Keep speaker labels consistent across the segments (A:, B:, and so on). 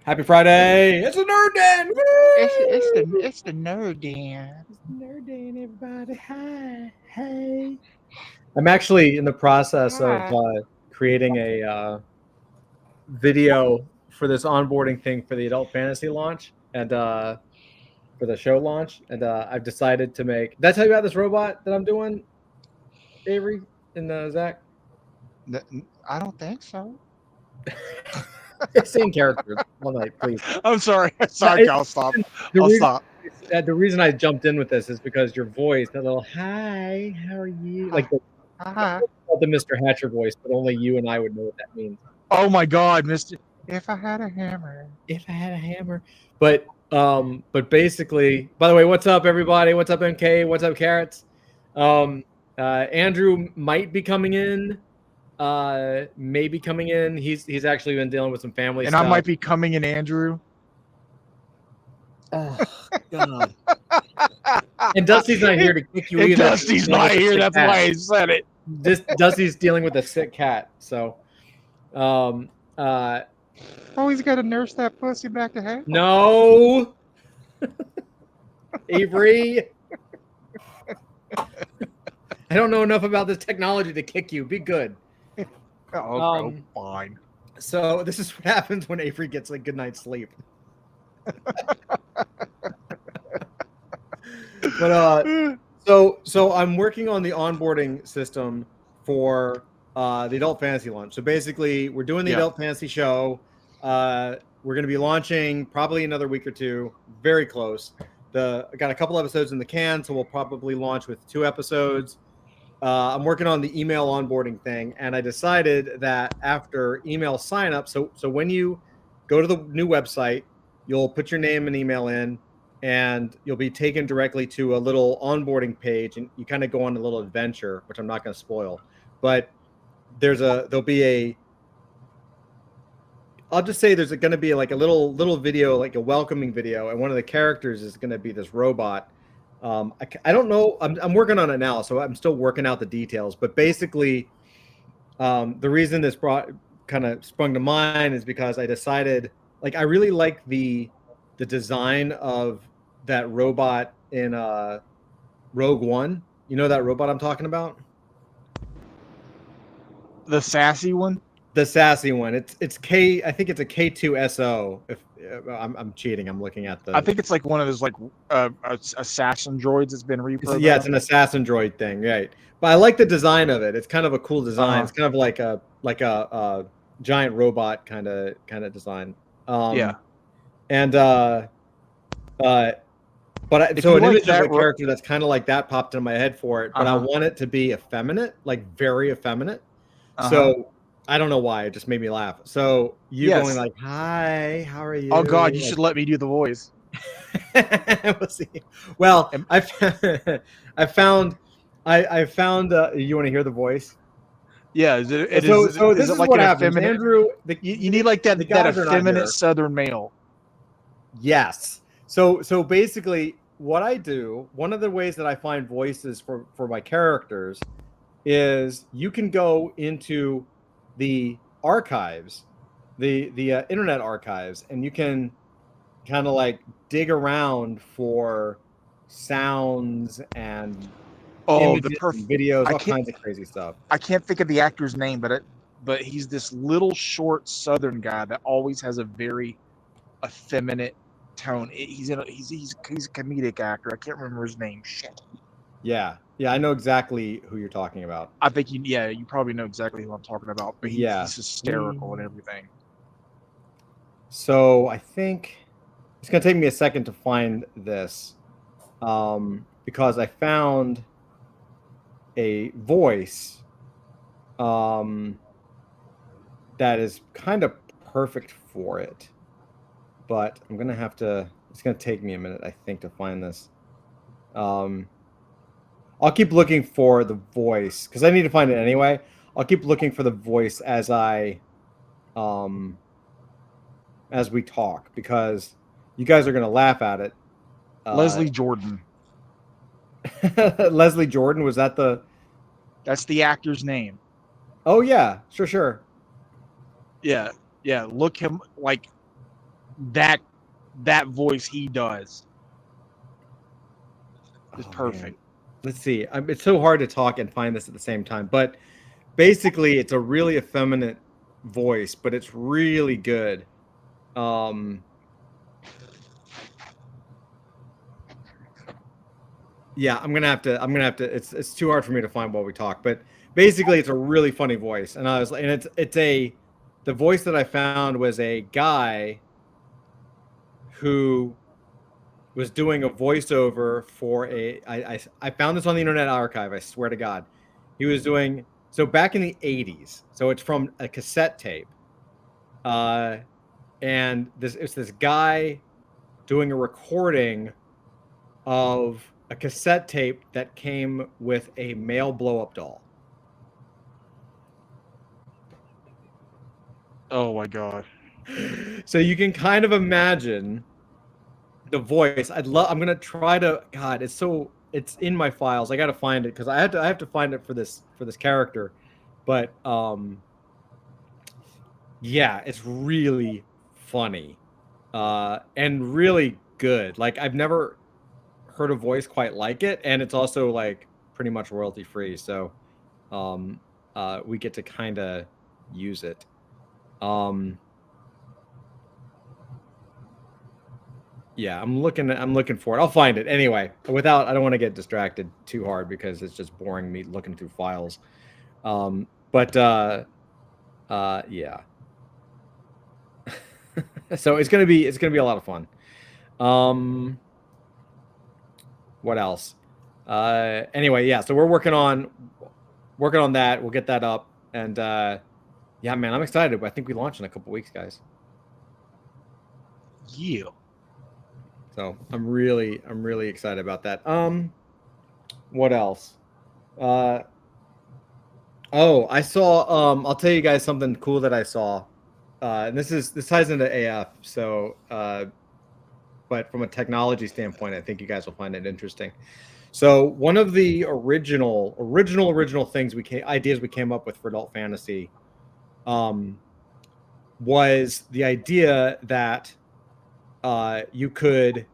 A: Happy Friday! It's a nerd den.
B: It's the nerd Dan.
A: It's nerd den, everybody. Hi, hey. I'm actually in the process of
B: Hi.
A: creating a video for this onboarding thing for the adult fantasy launch and for the show launch, and I've decided to make. Did I tell you about this robot that I'm doing, Avery and Zach?
B: I don't think so.
A: Same character all night, please.
B: I'm sorry.
A: No,
B: Sorry, I'll stop.
A: the
B: I'll
A: reason
B: stop.
A: the reason I jumped in with this is because your voice, that little "Hi, how are you?"
B: Hi.
A: like the
B: Hi.
A: the Mr. Hatcher voice, but only you and I would know what that means.
B: Oh my God, Mister! If I had a hammer.
A: If I had a hammer, but basically, by the way, what's up, everybody? What's up, MK? What's up, Carrots? Andrew might be coming in. Maybe coming in. He's actually been dealing with some family
B: And
A: stuff.
B: I might be coming in, Andrew.
A: Oh God. And Dusty's not here to kick you
B: And
A: either.
B: Dusty's not here. That's why I said it.
A: Dusty's dealing with a sick cat. So,
B: Oh, he's got to nurse that pussy back to health.
A: no, Avery. I don't know enough about this technology to kick you. Be good.
B: Oh, fine.
A: So this is what happens when Avery gets a good night's sleep. But so I'm working on the onboarding system for the adult fantasy launch. So basically, we're doing the adult fantasy show. We're going to be launching probably another week or two. Very close. I got a couple episodes in the can, so we'll probably launch with 2 episodes. I'm working on the email onboarding thing, and I decided that after email sign up, so when you go to the new website, you'll put your name and email in, and you'll be taken directly to a little onboarding page, and you kind of go on a little adventure, which I'm not going to spoil, but there'll be a, I'll just say there's going to be like a little video, like a welcoming video, and one of the characters is going to be this robot. I don't know. I'm working on it now, so I'm still working out the details. But basically, the reason this kind of sprung to mind is because I decided, like, I really like the design of that robot in Rogue One. You know that robot I'm talking about?
B: The sassy one.
A: The sassy one. It's K. I think it's a K2SO. If I'm cheating, I'm looking at the.
B: I think it's like one of those like assassin droids that's been reprogrammed.
A: Yeah, it's an assassin droid thing, right? But I like the design of it. It's kind of a cool design. It's kind of like a giant robot kind of design.
B: Yeah.
A: And so an image of a character that's kind of like that popped in my head for it, but I want it to be effeminate, like very effeminate. So I don't know why, it just made me laugh. So going like, "Hi, how are you?"
B: Oh God, you should let me do the voice.
A: We'll see. Well, I found. You want to hear the voice?
B: Yeah.
A: This is like what happens, Andrew.
B: You need like that effeminate Southern male.
A: Yes. So basically, what I do, one of the ways that I find voices for my characters, is you can go into the archives, the internet archives, and you can kind of like dig around for sounds and images, and videos, all kinds of crazy stuff.
B: I can't think of the actor's name, but he's this little short Southern guy that always has a very effeminate tone. He's a comedic actor. I can't remember his name. Shit.
A: Yeah, I know exactly who you're talking about.
B: I think you probably know exactly who I'm talking about. But he's hysterical and everything.
A: So I think it's gonna take me a second to find this, because I found a voice that is kind of perfect for it, but I'm gonna have to. It's gonna take me a minute, I think, to find this. I'll keep looking for the voice because I need to find it anyway. I'll keep looking for the voice as we talk, because you guys are gonna laugh at it.
B: Leslie Jordan.
A: Leslie Jordan, was that the?
B: That's the actor's name.
A: Oh yeah, sure.
B: Yeah. Look him like that voice he does is perfect.
A: Man. Let's see. It's so hard to talk and find this at the same time, but basically, it's a really effeminate voice, but it's really good. Yeah, I'm gonna have to. It's too hard for me to find while we talk, but basically, it's a really funny voice, and the voice that I found was a guy who was doing a voiceover for I found this on the Internet Archive. I swear to God, he was doing so back in the '80s. So it's from a cassette tape, and it's this guy doing a recording of a cassette tape that came with a male blow-up doll.
B: Oh my God.
A: So you can kind of imagine the voice. I'm gonna try to. God, it's in my files. I gotta find it because I have to find it for this character. But yeah, it's really funny and really good. Like I've never heard a voice quite like it, and it's also like pretty much royalty free. So we get to kind of use it. Yeah, I'm looking for it. I'll find it anyway. I don't want to get distracted too hard because it's just boring me looking through files. Yeah. So it's gonna be a lot of fun. What else? Anyway, yeah. So we're working on that. We'll get that up, and yeah, man, I'm excited. I think we launch in a couple weeks, guys.
B: Yeah.
A: So I'm really excited about that. What else? I saw. I'll tell you guys something cool that I saw. And this ties into AF. So, but from a technology standpoint, I think you guys will find it interesting. So one of the original things ideas we came up with for adult fantasy, was the idea that you could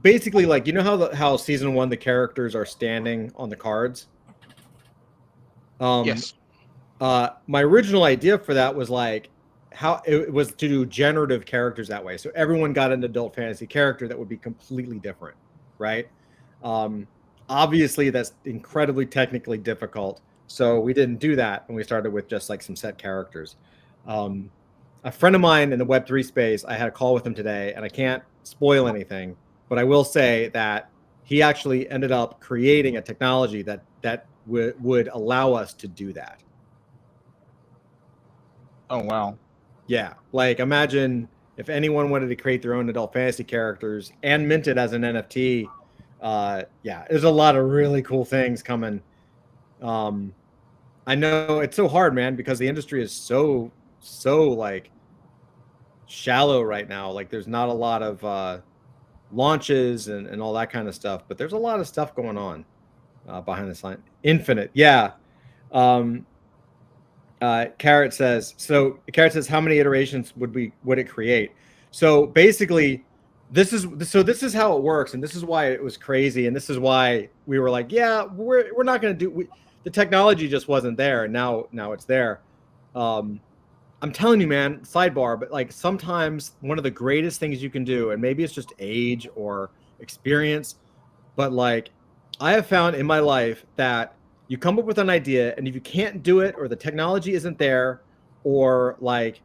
A: basically, like, you know how season 1 the characters are standing on the cards.
B: Yes.
A: My original idea for that was like how it was to do generative characters that way. So everyone got an adult fantasy character that would be completely different, right? Obviously that's incredibly technically difficult. So we didn't do that, and we started with just like some set characters. A friend of mine in the Web3 space, I had a call with him today, and I can't spoil anything, but I will say that he actually ended up creating a technology that would allow us to do that.
B: Oh, wow.
A: Yeah. Like, imagine if anyone wanted to create their own adult fantasy characters and mint it as an NFT. Yeah, there's a lot of really cool things coming. I know it's so hard, man, because the industry is so like shallow right now. Like there's not a lot of launches and all that kind of stuff, but there's a lot of stuff going on behind the sign. Infinite. Yeah. Carrot says, how many iterations would it create? So basically this is how it works, and this is why it was crazy, and this is why we were like, yeah, we're not going to do, the technology just wasn't there, and now it's there. I'm telling you, man, sidebar, but like sometimes one of the greatest things you can do, and maybe it's just age or experience, but like I have found in my life that you come up with an idea, and if you can't do it, or the technology isn't there, or like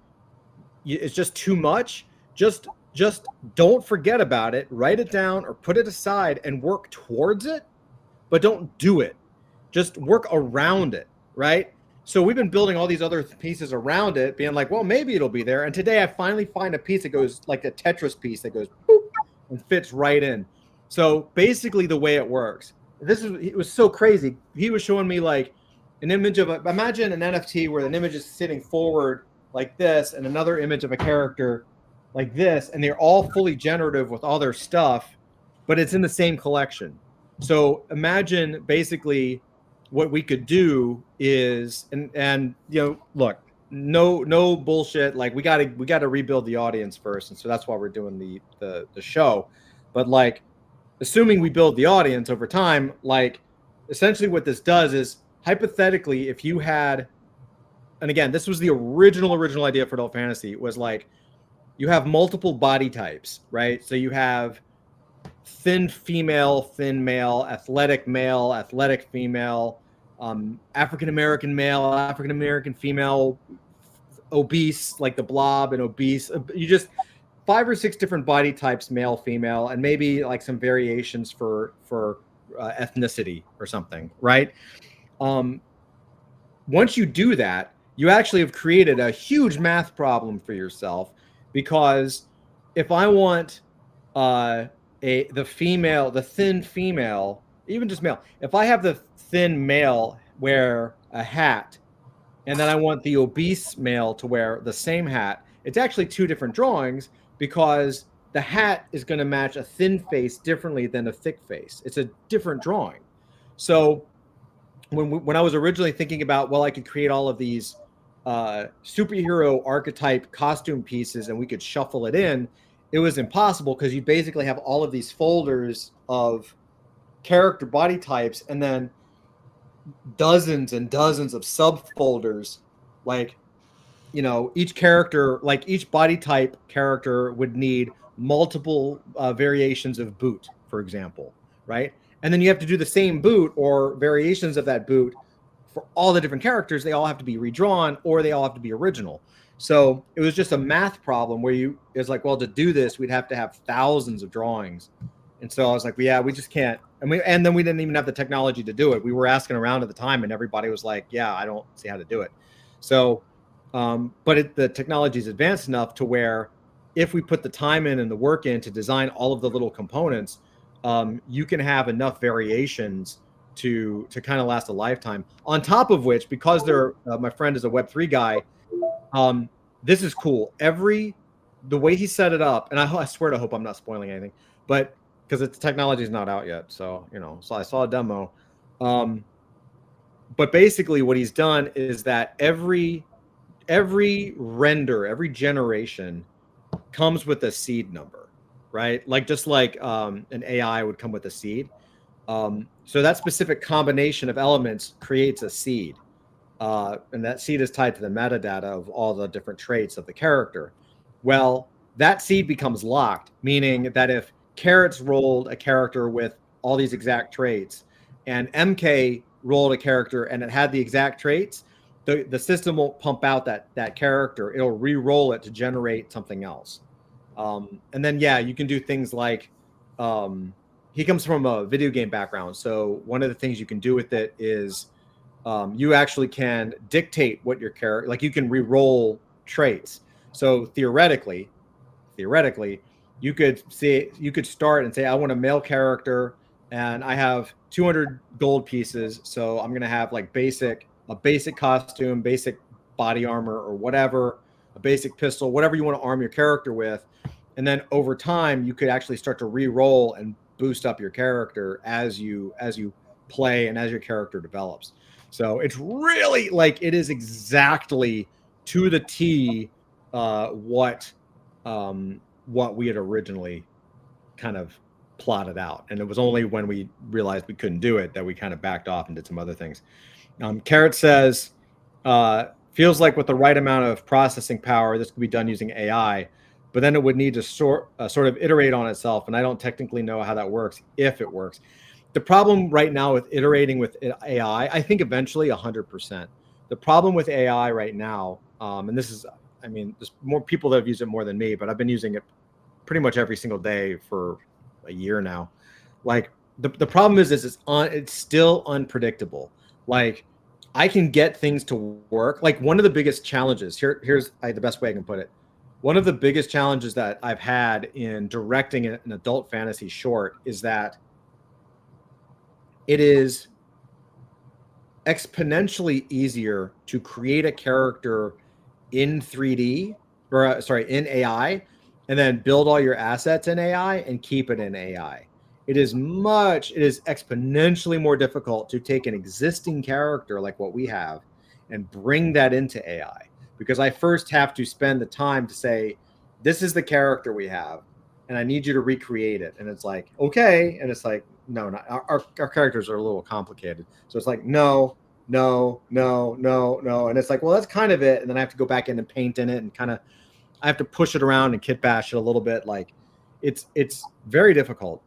A: it's just too much, just don't forget about it, write it down or put it aside and work towards it, but don't do it. Just work around it, right? So we've been building all these other pieces around it, being like, well, maybe it'll be there. And today I finally find a piece that goes like a Tetris piece that goes boop, and fits right in. So basically the way it works, it was so crazy. He was showing me like an image of imagine an NFT where an image is sitting forward like this and another image of a character like this, and they're all fully generative with all their stuff, but it's in the same collection. So imagine basically what we could do is, and look, no bullshit. Like we gotta rebuild the audience first, and so that's why we're doing the show. But like, assuming we build the audience over time, like essentially what this does is hypothetically, if you had, and again, this was the original idea for adult fantasy, was like you have multiple body types, right? So you have thin female, thin male, athletic female, African American male, African American female, obese, like the Blob and obese. You just 5 or 6 different body types, male, female, and maybe like some variations for ethnicity or something, right? Once you do that, you actually have created a huge math problem for yourself, because if I want the thin female, even just male, if I have the thin male wear a hat, and then I want the obese male to wear the same hat, it's actually 2 different drawings, because the hat is going to match a thin face differently than a thick face. It's a different drawing. So when I was originally thinking about, well, I could create all of these superhero archetype costume pieces and we could shuffle it in, it was impossible, because you basically have all of these folders of character body types and then dozens and dozens of subfolders. Like, you know, each character, like each body type character would need multiple variations of boot, for example, right? And then you have to do the same boot or variations of that boot for all the different characters. They all have to be redrawn, or they all have to be original. So it was just a math problem where it's like, well, to do this, we'd have to have thousands of drawings. And so I was like, well, yeah, we just can't. And then we didn't even have the technology to do it. We were asking around at the time, and everybody was like, yeah, I don't see how to do it. So, but the technology is advanced enough to where if we put the time in and the work in to design all of the little components, you can have enough variations to kind of last a lifetime. On top of which, because my friend is a Web3 guy, this is cool. The way he set it up, and I swear to hope I'm not spoiling anything, but because the technology is not out yet, so so I saw a demo. But basically, what he's done is that every render, every generation comes with a seed number, right? Like just like an AI would come with a seed. So that specific combination of elements creates a seed. And that seed is tied to the metadata of all the different traits of the character. Well, that seed becomes locked, meaning that if Carrots rolled a character with all these exact traits, and MK rolled a character and it had the exact traits, the system won't pump out that character. It'll re-roll it to generate something else. And then, yeah, you can do things like, he comes from a video game background. So one of the things you can do with it is you actually can dictate what your character, like you can re-roll traits. So theoretically, you could start and say, I want a male character and I have 200 gold pieces. So I'm going to have like a basic costume, basic body armor or whatever, a basic pistol, whatever you want to arm your character with. And then over time, you could actually start to re-roll and boost up your character as you play and as your character develops. So it's really like, it is exactly to the T what we had originally kind of plotted out. And it was only when we realized we couldn't do it that we kind of backed off and did some other things. Carrot says, feels like with the right amount of processing power, this could be done using AI, but then it would need to sort of iterate on itself. And I don't technically know how that works, if it works. The problem right now with iterating with AI, I think eventually 100%. The problem with AI right now, and this is, I mean, there's more people that have used it more than me, but I've been using it pretty much every single day for a year now. Like the problem is it's still unpredictable. Like I can get things to work. Like one of the biggest challenges here's the best way I can put it. One of the biggest challenges that I've had in directing an adult fantasy short is that it is exponentially easier to create a character in 3D or in AI, and then build all your assets in AI and keep it in AI. It is exponentially more difficult to take an existing character like what we have and bring that into AI. because I first have to spend the time to say, this is the character we have, and I need you to recreate it. And it's like, okay. And it's like, no, not, our characters are a little complicated. So it's like, no. And it's like, well, that's kind of it. And then I have to go back in and paint in it and kind of, I have to push it around and kit bash it a little bit. Like it's very difficult.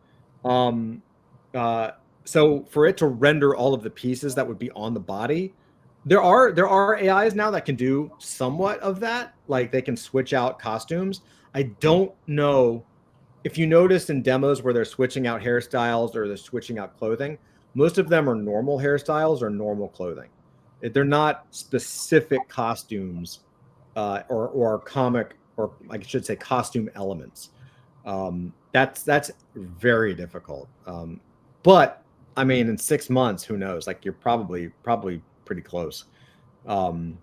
A: So for it to render all of the pieces that would be on the body, there are AIs now that can do somewhat of that. Like they can switch out costumes. I don't know if you noticed in demos where they're switching out hairstyles or they're switching out clothing, most of them are normal hairstyles or normal clothing. They're not specific costumes or comic, or I should say costume elements. That's very difficult. But I mean, in 6 months, who knows? Like you're probably pretty close. Carrot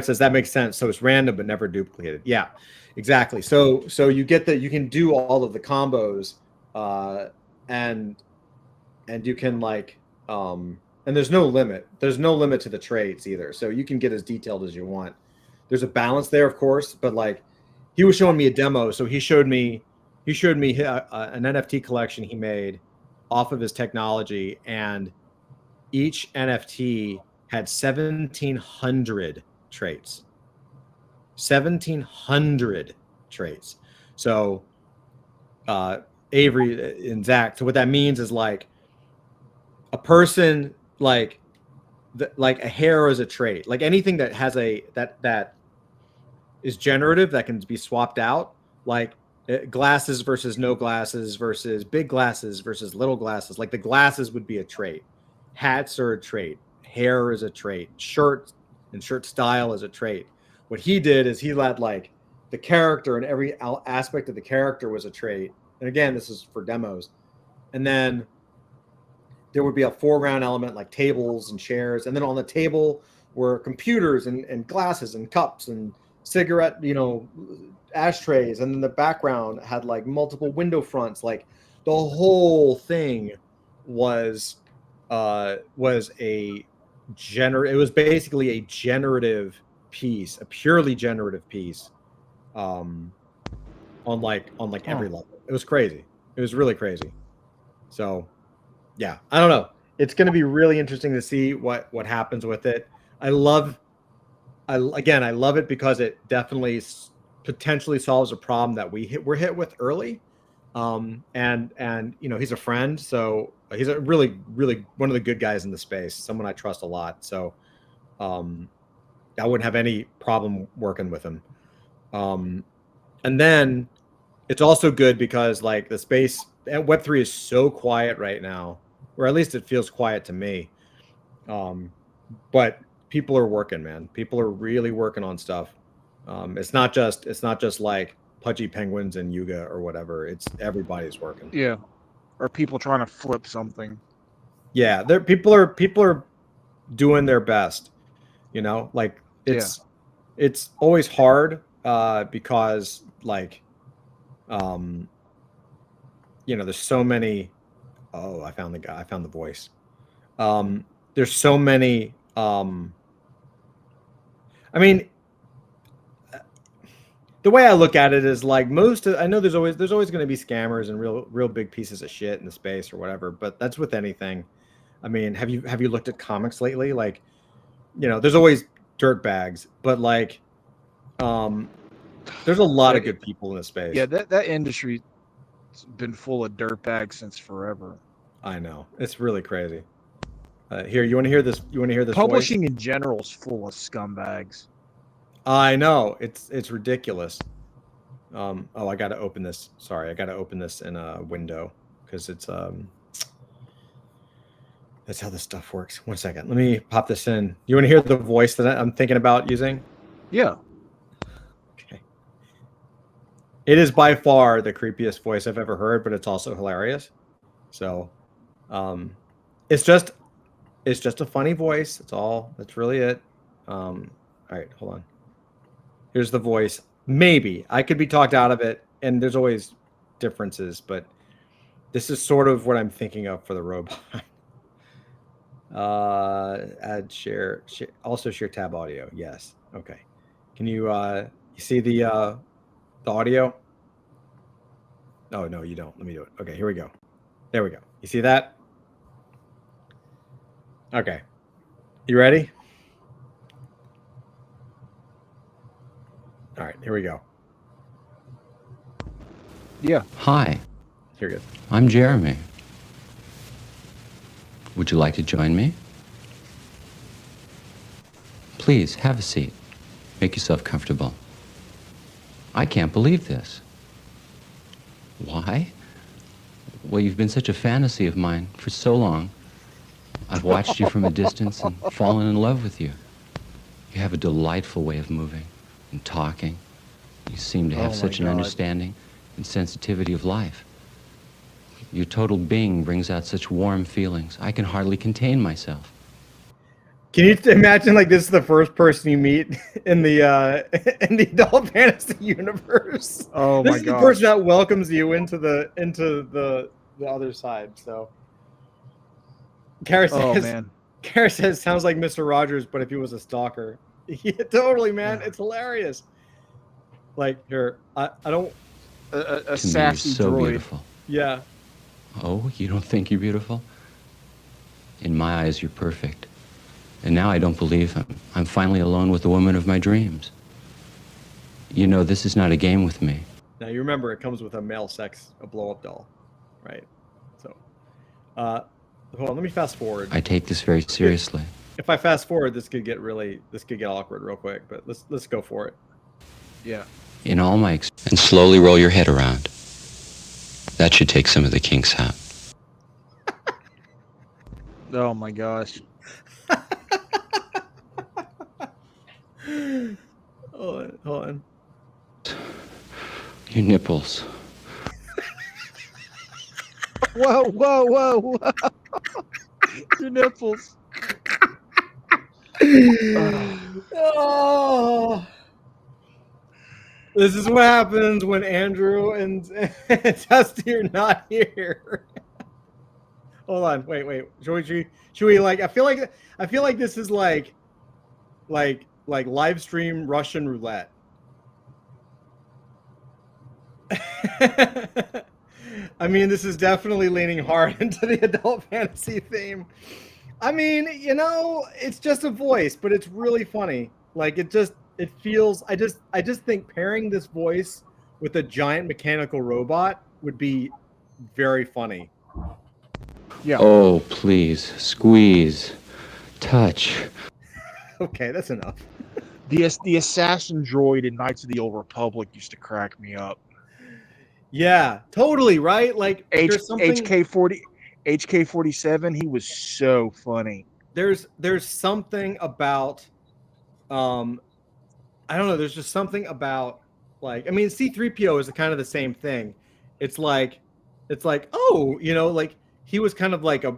A: says that makes sense. So it's random but never duplicated. Yeah, exactly. So you get that you can do all of the combos, and you can like and there's no limit. There's no limit to the traits either. So you can get as detailed as you want. There's a balance there, of course, but like he was showing me a demo. So he showed me an NFT collection he made off of his technology, and each NFT had 1,700 traits. 1,700 traits. So Avery and Zach. So what that means is like a person, like a hair is a trait. Like anything that has that is generative that can be swapped out. Like glasses versus no glasses versus big glasses versus little glasses. Like the glasses would be a trait. Hats are a trait. Hair is a trait. Shirt and shirt style is a trait. What he did is he let like the character and every aspect of the character was a trait. And again, this is for demos. And then there would be a foreground element like tables and chairs. And then on the table were computers and glasses and cups and cigarette, ashtrays. And then the background had like multiple window fronts. Like the whole thing was it was basically a generative piece, a purely generative piece, on every level. It was crazy. It was really crazy. So yeah, I don't know. It's going to be really interesting to see what happens with it. I love it because it definitely potentially solves a problem that we're hit with early. And he's a friend, so he's a really, really one of the good guys in the space, someone I trust a lot. So I wouldn't have any problem working with him. And then it's also good because like the space at Web3 is so quiet right now, or at least it feels quiet to me. But people are working, man. People are really working on stuff. It's not just like Pudgy Penguins and Yuga or whatever. It's everybody's working.
B: Yeah. Or people trying to flip something.
A: Yeah, people are doing their best. Like it's always hard because like there's so many. Oh, I found the guy. I found the voice. There's so many. I mean, the way I look at it is like I know there's always going to be scammers and real big pieces of shit in the space or whatever, but that's with anything. I mean, have you looked at comics lately? Like, there's always dirt bags, but like, there's a lot of good people in the space.
B: Yeah, that industry's been full of dirt bags since forever.
A: I know. It's really crazy. Here, you want to hear this?
B: Publishing
A: voice?
B: in general is full of scumbags.
A: I know. It's ridiculous. I got to open this. Sorry, I got to open this in a window because it's that's how this stuff works. 1 second. Let me pop this in. You want to hear the voice that I'm thinking about using?
B: Yeah.
A: Okay. It is by far the creepiest voice I've ever heard, but it's also hilarious. So, it's just a funny voice. That's really it. All right, hold on. Here's the voice. Maybe I could be talked out of it, and there's always differences, but this is sort of what I'm thinking of for the robot. Add share, also share tab audio. Yes. Okay. Can you you see the audio? Oh no, you don't. Let me do it. Okay, here we go. There we go. You see that? Okay. You ready? All right, here we go.
B: Yeah.
C: Hi,
A: Here we go.
C: I'm Jeremy. Would you like to join me? Please, have a seat. Make yourself comfortable. I can't believe this. Why? Well, you've been such a fantasy of mine for so long. I've watched you from a distance and fallen in love with you. You have a delightful way of moving and talking. You seem to have
B: Oh, my
C: such an
B: God.
C: understanding and sensitivity of life. Your total being brings out such warm feelings. I can hardly contain myself.
A: Can you imagine like this is the first person you meet in the adult fantasy universe?
B: Oh
A: This
B: my
A: is the
B: gosh.
A: person that welcomes you into the other side. So Kara
B: Oh
A: says,
B: man.
A: Kara says sounds like Mr. Rogers, but if he was a stalker. Yeah, totally, man. It's hilarious. Like here, I don't.
B: A
C: To me, you're
B: sassy
C: so
B: droid.
C: beautiful.
A: Yeah.
C: Oh, you don't think you're beautiful? In my eyes, you're perfect. And now I don't believe I'm finally alone with the woman of my dreams. You know, this is not a game with me.
A: Now you remember it comes with a blow-up doll, right? So, hold on. Let me fast forward.
C: I take this very seriously.
A: If I fast forward, this could get awkward real quick. But let's go for it.
B: Yeah.
C: In all my and slowly roll your head around. That should take some of the kinks out.
B: Oh my gosh.
A: Hold on.
C: Your nipples.
B: Whoa, whoa, whoa, whoa. Your nipples.
A: Oh. This is what happens when Andrew and Dusty are not here. Hold on, wait. Should we like? I feel like this is like live stream Russian roulette. I mean, this is definitely leaning hard into the adult fantasy theme. I mean, you know, it's just a voice, but it's really funny. Like it feels. I just think pairing this voice with a giant mechanical robot would be very funny.
B: Yeah.
C: Oh, please. Squeeze. Touch.
A: Okay, that's enough.
B: The assassin droid in Knights of the Old Republic used to crack me up.
A: Yeah, totally, right? Like there's something
B: HK-47, he was so funny.
A: there's something about I don't know, there's just something about like I mean C3PO is kind of the same thing. It's like oh, you know, like he was kind of like a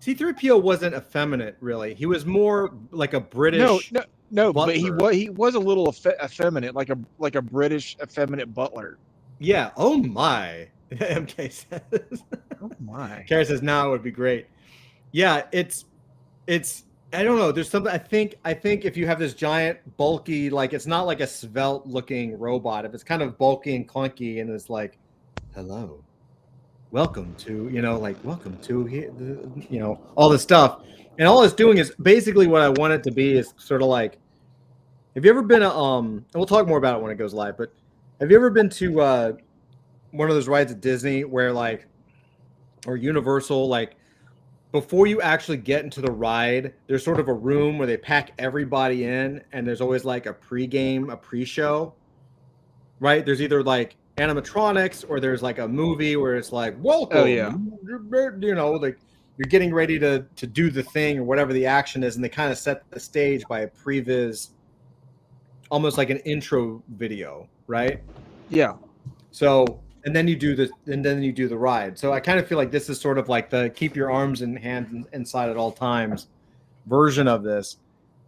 A: C3PO wasn't effeminate really. He was more like a British
B: No,
A: butler.
B: but he was a little effeminate, like a British effeminate butler.
A: Yeah, oh my. MK says.
B: Oh my.
A: Kara says now it would be great. Yeah, it's I don't know. There's something I think if you have this giant bulky, like it's not like a svelte looking robot. If it's kind of bulky and clunky and it's like, hello, welcome to, you know, like welcome to here, you know, all this stuff. And all it's doing is basically what I want it to be is sort of like, have you ever been and we'll talk more about it when it goes live, but have you ever been to one of those rides at Disney where like, or Universal, like before you actually get into the ride, there's sort of a room where they pack everybody in and there's always like a pre-game, a pre-show, right? There's either like animatronics or there's like a movie where it's like, welcome,
B: Oh, yeah.
A: you know, like you're getting ready to do the thing or whatever the action is. And they kind of set the stage by a previs, almost like an intro video, right?
B: Yeah.
A: So, and then you do the ride. So I kind of feel like this is sort of like the keep your arms and hands inside at all times version of this.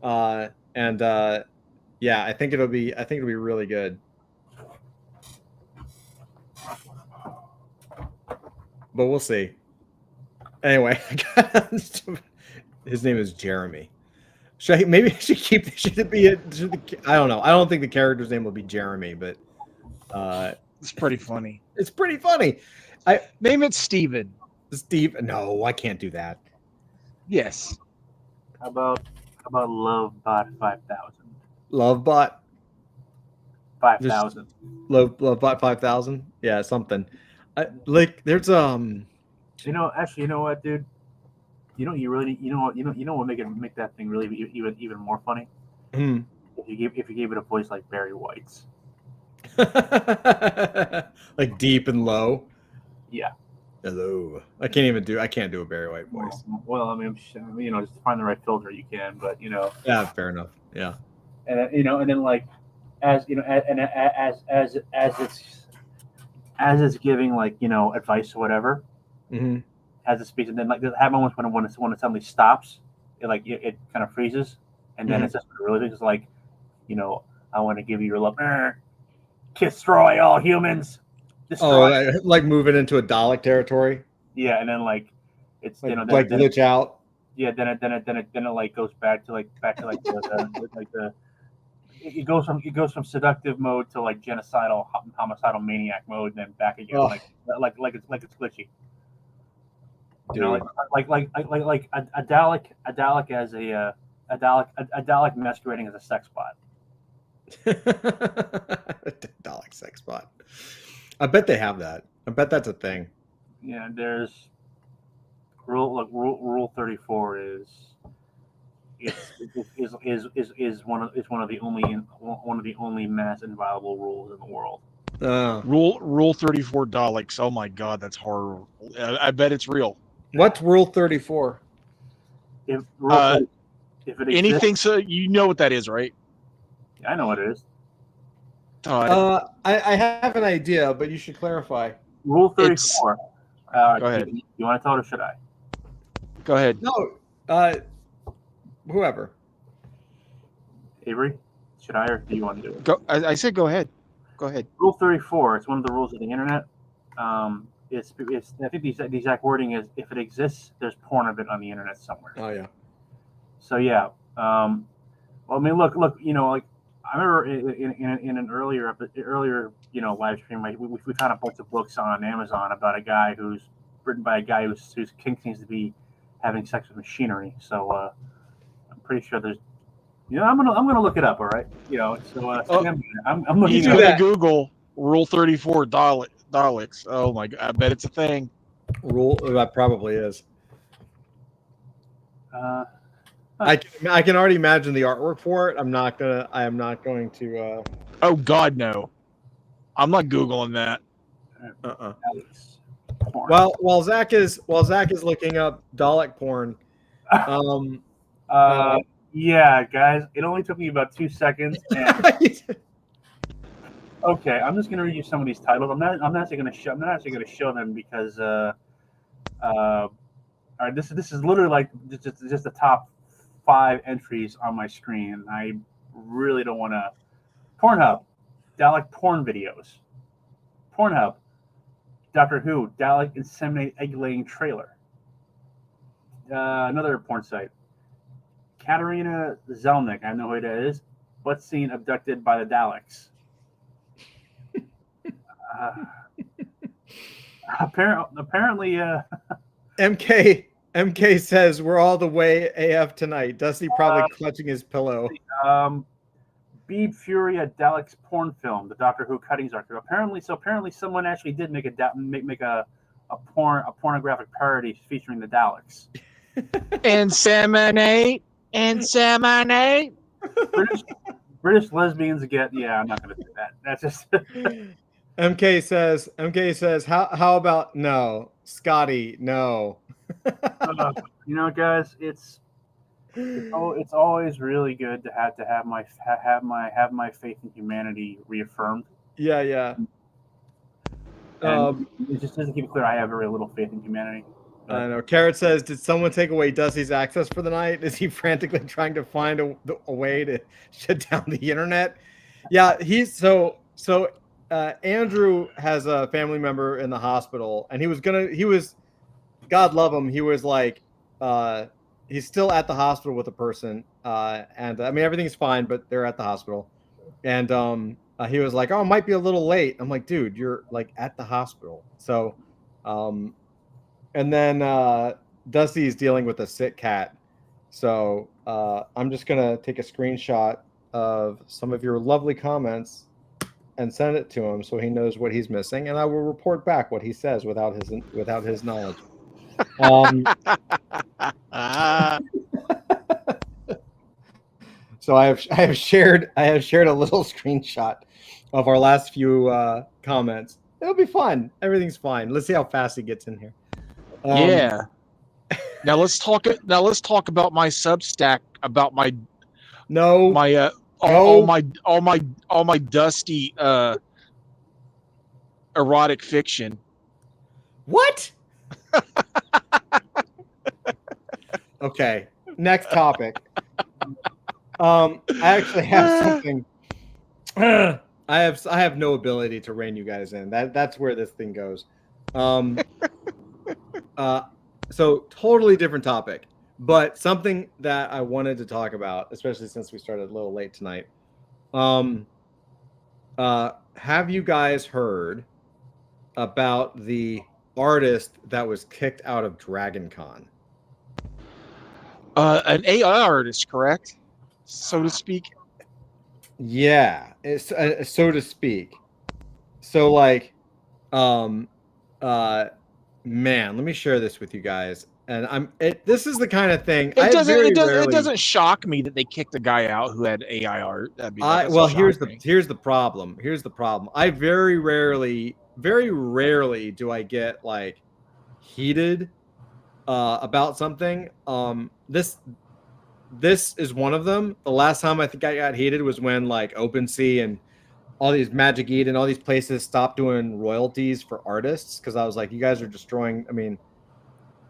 A: Yeah, I think it'll be really good. But we'll see. Anyway, his name is Jeremy. Maybe I should keep. Should it be? I don't know. I don't think the character's name will be Jeremy, but
B: It's pretty funny.
A: it's pretty funny.
B: Name it Steven.
A: Steve. No, I can't do that.
B: Yes.
D: How about Lovebot 5000?
A: Lovebot.
D: 5000.
A: Lovebot 5000. Yeah, something. There's
D: You know what, dude? You know what would make that thing really even more funny?
A: Hmm.
D: If you gave it a voice like Barry White's.
A: like deep and low.
D: Yeah.
A: Hello. I can't do a Barry White voice.
D: Well, I mean, just to find the right filter you can, but
A: Yeah, fair enough. Yeah.
D: And and then like as it's giving like advice or whatever.
A: Mm-hmm.
D: As it speaks, and then like that moment when it suddenly stops, it kind of freezes, and then it's just really just like, I want to give you your love, destroy all humans. Destroy.
A: Oh, like moving into a Dalek territory.
D: Yeah, and then like it's
A: Like,
D: then
A: glitch out.
D: Yeah, then it like goes back to the it goes from seductive mode to like genocidal homicidal maniac mode, and then back again like it's glitchy.
A: Dude.
D: Like a Dalek as a Dalek masquerading as a sex bot.
A: Dalek sex bot. I bet they have that. I bet that's a thing.
D: Yeah, there's rule 34 is one of the only mass inviolable rules in the world.
B: Rule 34 Daleks. Oh my god, that's horrible. I bet it's real.
A: What's Rule 34?
D: If it exists,
B: Anything, so you know what that is, right?
D: I know what it is.
B: Todd.
A: I have an idea, but you should clarify.
D: Rule 34.
B: Go ahead.
D: You want to tell it or should I?
B: Go ahead.
A: No, whoever.
D: Avery, should I or do you want to do it?
B: Go. I said go ahead. Go ahead.
D: Rule 34. It's one of the rules of the internet. It's I think the exact wording is, if it exists, there's porn of it on the internet somewhere.
A: Oh yeah.
D: So yeah. Well, I mean, look. Like I remember in an earlier live stream, we found a bunch of books on Amazon about a guy who's written by a guy whose kink seems to be having sex with machinery. So I'm pretty sure there's. I'm gonna look it up. All right. I'm looking.
B: He's gonna Google Rule 34 Daleks. Oh my god! I bet it's a thing.
A: Rule that probably is. I can already imagine the artwork for it. I am not going to.
B: Oh god, no! I'm not Googling that.
A: While Zach is looking up Dalek porn.
D: Yeah, guys, it only took me about 2 seconds. And... Okay, I'm just gonna read you some of these titles. I'm not actually gonna show them because all right, this is literally like just the top 5 entries on my screen. I really don't want to. Pornhub, Dalek porn videos. Pornhub, Doctor Who, Dalek inseminate egg laying trailer. Another porn site. Katarina Zelnick, I know who that is, but seen abducted by the Daleks. Apparently,
A: MK says we're all the way AF tonight. Dusty probably clutching his pillow.
D: Beeb Fury, a Daleks porn film. The Doctor Who cuttings are through. Apparently, someone actually did make a pornographic parody featuring the Daleks.
B: Inseminate.
D: British lesbians get. Yeah, I'm not going to do that. That's just.
A: MK says how about no, Scotty, no.
D: Guys, it's always really good to have my faith in humanity reaffirmed.
A: Yeah.
D: It just doesn't keep it clear. I have very little faith in humanity.
A: I know. Carrot says, did someone take away Dusty's access for the night? Is he frantically trying to find a way to shut down the internet? Yeah, he's so Andrew has a family member in the hospital, and he was God love him. He was like, he's still at the hospital with a person, and I mean everything's fine, but they're at the hospital, and he was like, "Oh, it might be a little late." I'm like, "Dude, you're like at the hospital." So, and then Dusty's dealing with a sick cat, so I'm just gonna take a screenshot of some of your lovely comments and send it to him so he knows what he's missing, and I will report back what he says without his knowledge. So I have shared a little screenshot of our last few comments. It'll be fun. Everything's fine. Let's see how fast he gets in here.
B: Yeah. Now let's talk about my Substack, about my all my Dusty erotic fiction.
A: What? Okay. Next topic. I actually have something. I have no ability to rein you guys in. That's where this thing goes. So totally different topic, but something that I wanted to talk about, especially since we started a little late tonight. Have you guys heard about the artist that was kicked out of DragonCon?
B: An AI artist, correct? So to speak.
A: Yeah, it's so to speak. So like, man, let me share this with you guys. And this is the kind of thing
B: it doesn't shock me that they kicked a guy out who had AI art.
A: Here's the problem. Here's the problem. I very rarely do I get like heated about something. This is one of them. The last time I think I got heated was when like OpenSea and all these Magic Eden, all these places stopped doing royalties for artists, because I was like, you guys are destroying. I mean,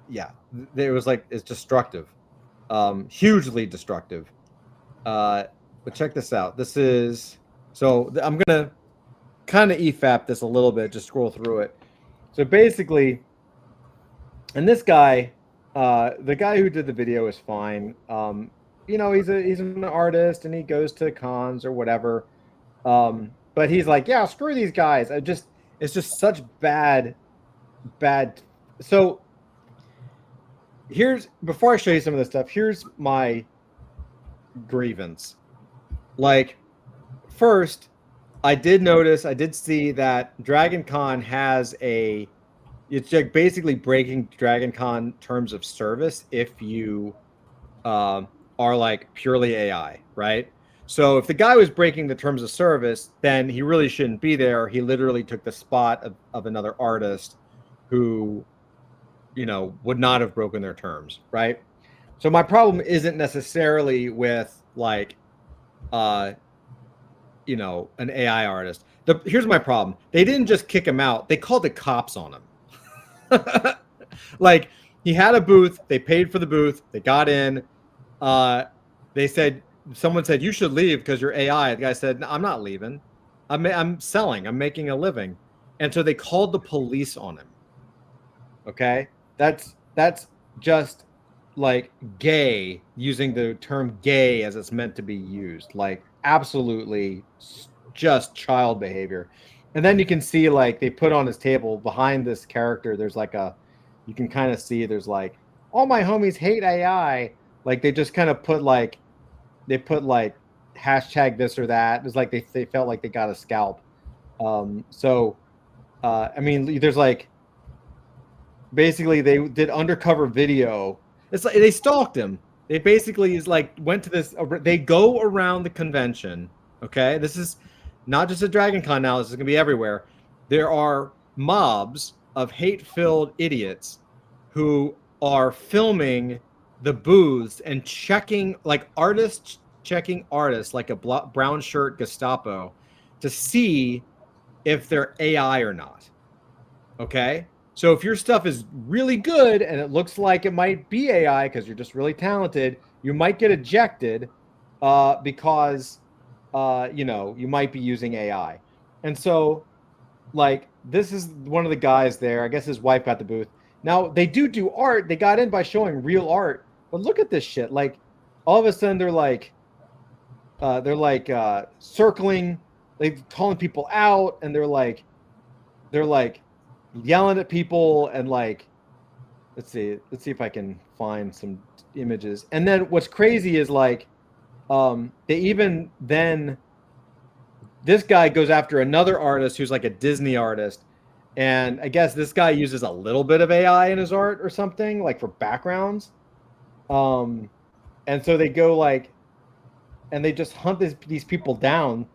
A: yeah, it was like, it's destructive, hugely destructive. But check this out. This is, so I'm gonna kind of EFAP this a little bit, just scroll through it. So basically, and this guy, the guy who did the video is fine. You know, he's an artist and he goes to cons or whatever. But he's like, yeah, screw these guys. It's just such bad. So before I show you some of this stuff, here's my grievance. Like, first, I did see that DragonCon has it's like basically breaking DragonCon terms of service if you are like purely AI, right? So if the guy was breaking the terms of service, then he really shouldn't be there. He literally took the spot of another artist who, you know, would not have broken their terms, right? So my problem isn't necessarily with like, you know, an AI artist. Here's my problem. They didn't just kick him out. They called the cops on him. Like, he had a booth. They paid for the booth. They got in. Someone said, you should leave because you're AI. The guy said, no, I'm not leaving. I'm selling. I'm making a living. And so they called the police on him. Okay? That's just like gay, using the term gay as it's meant to be used. Like, absolutely just child behavior. And then you can see, like, they put on his table behind this character, there's like you can kind of see there's like, all my homies hate AI. Like, they just kind of put like hashtag this or that. It's like they felt like they got a scalp. I mean, there's like, basically they did undercover video. It's like they stalked him. They basically went to this. They go around the convention. Okay, this is not just a DragonCon now. This is gonna be everywhere. There are mobs of hate-filled idiots who are filming the booths and checking, like artists checking artists, like a brown shirt Gestapo, to see if they're AI or not. Okay. So if your stuff is really good and it looks like it might be AI because you're just really talented, you might get ejected because, you know, you might be using AI. And so, like, this is one of the guys there. I guess his wife got the booth. Now they do art. They got in by showing real art, but look at this shit. Like, all of a sudden they're like circling, like calling people out, and they're like yelling at people, and like, let's see if I can find some images. And then what's crazy is like, they even then, this guy goes after another artist who's like a Disney artist. And I guess this guy uses a little bit of AI in his art or something, like for backgrounds. And so they go like, and they just hunt these people down.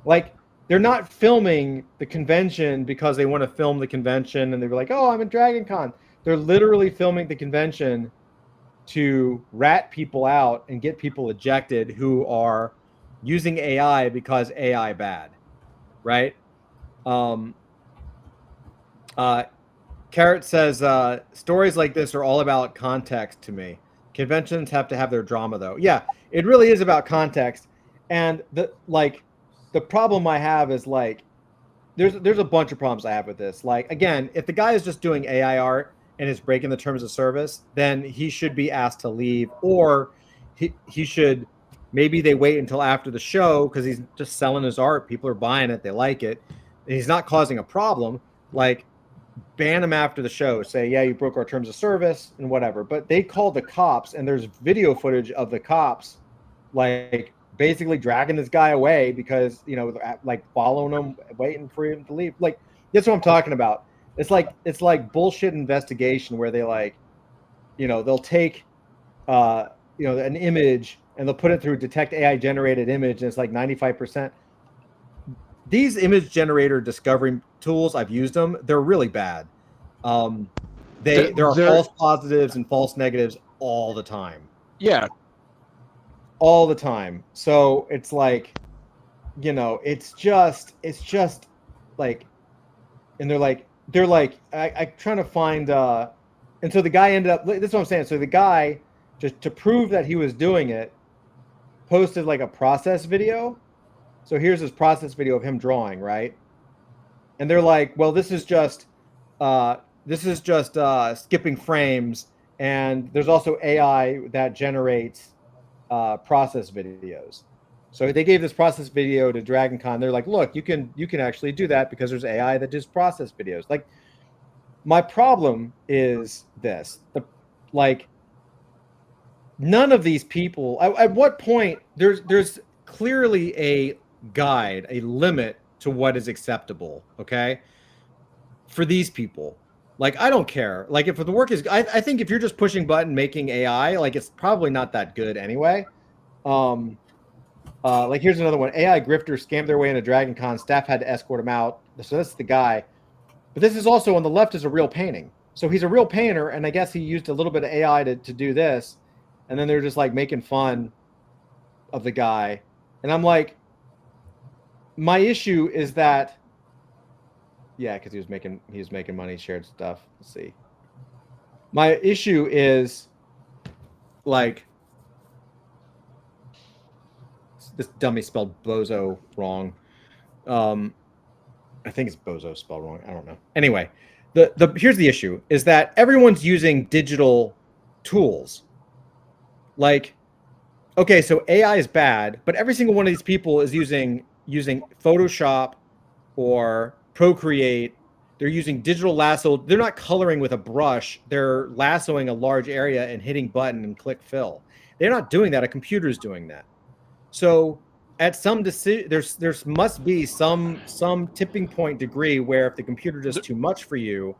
A: Like, they're not filming the convention because they want to film the convention and they're like, oh, I'm in Dragon Con. They're literally filming the convention to rat people out and get people ejected who are using AI because AI bad, right? Carrot says, stories like this are all about context to me. Conventions have to have their drama, though. Yeah, it really is about context. And the problem I have is like, there's a bunch of problems I have with this. Like, again, if the guy is just doing AI art and is breaking the terms of service, then he should be asked to leave, or he should, maybe they wait until after the show because he's just selling his art. People are buying it. They like it. And he's not causing a problem. Like, ban him after the show. Say, yeah, you broke our terms of service and whatever. But they called the cops, and there's video footage of the cops, like, basically dragging this guy away because, you know, like following him, waiting for him to leave. Like, that's what I'm talking about. It's like bullshit investigation where they, like, you know, they'll take, you know, an image and they'll put it through detect AI generated image, and it's like 95%. These image generator discovery tools, I've used them. They're really bad. There are false positives and false negatives all the time.
B: Yeah.
A: All the time. So it's like, you know, it's just like, and they're like, I trying to find, and so the guy ended up, this is what I'm saying. So the guy, just to prove that he was doing it, posted like a process video. So here's his process video of him drawing, right? And they're like, well, this is just skipping frames, and there's also AI that generates process videos. So they gave this process video to Dragon Con. They're like, look, you can actually do that because there's AI that does process videos. Like, my problem is this: none of these people. At what point there's clearly a guide, a limit to what is acceptable, okay, for these people. Like, I don't care. Like, if the work is, I think if you're just pushing button making AI, like, it's probably not that good anyway. Like, here's another one. AI grifters scammed their way into Dragon Con. Staff had to escort him out. So that's the guy. But this is also, on the left is a real painting. So he's a real painter, and I guess he used a little bit of AI to do this. And then they're just like making fun of the guy. And I'm like, my issue is that, yeah, because he was making money, shared stuff. Let's see. My issue is, like, this dummy spelled bozo wrong. I think it's bozo spelled wrong. I don't know. Anyway, here's the issue: is that everyone's using digital tools. Like, okay, so AI is bad, but every single one of these people is using Photoshop or Procreate. They're using digital lasso. They're not coloring with a brush. They're lassoing a large area and hitting button and click fill. They're not doing that. A computer's doing that. So at some there must be some tipping point degree where if the computer does too much for you,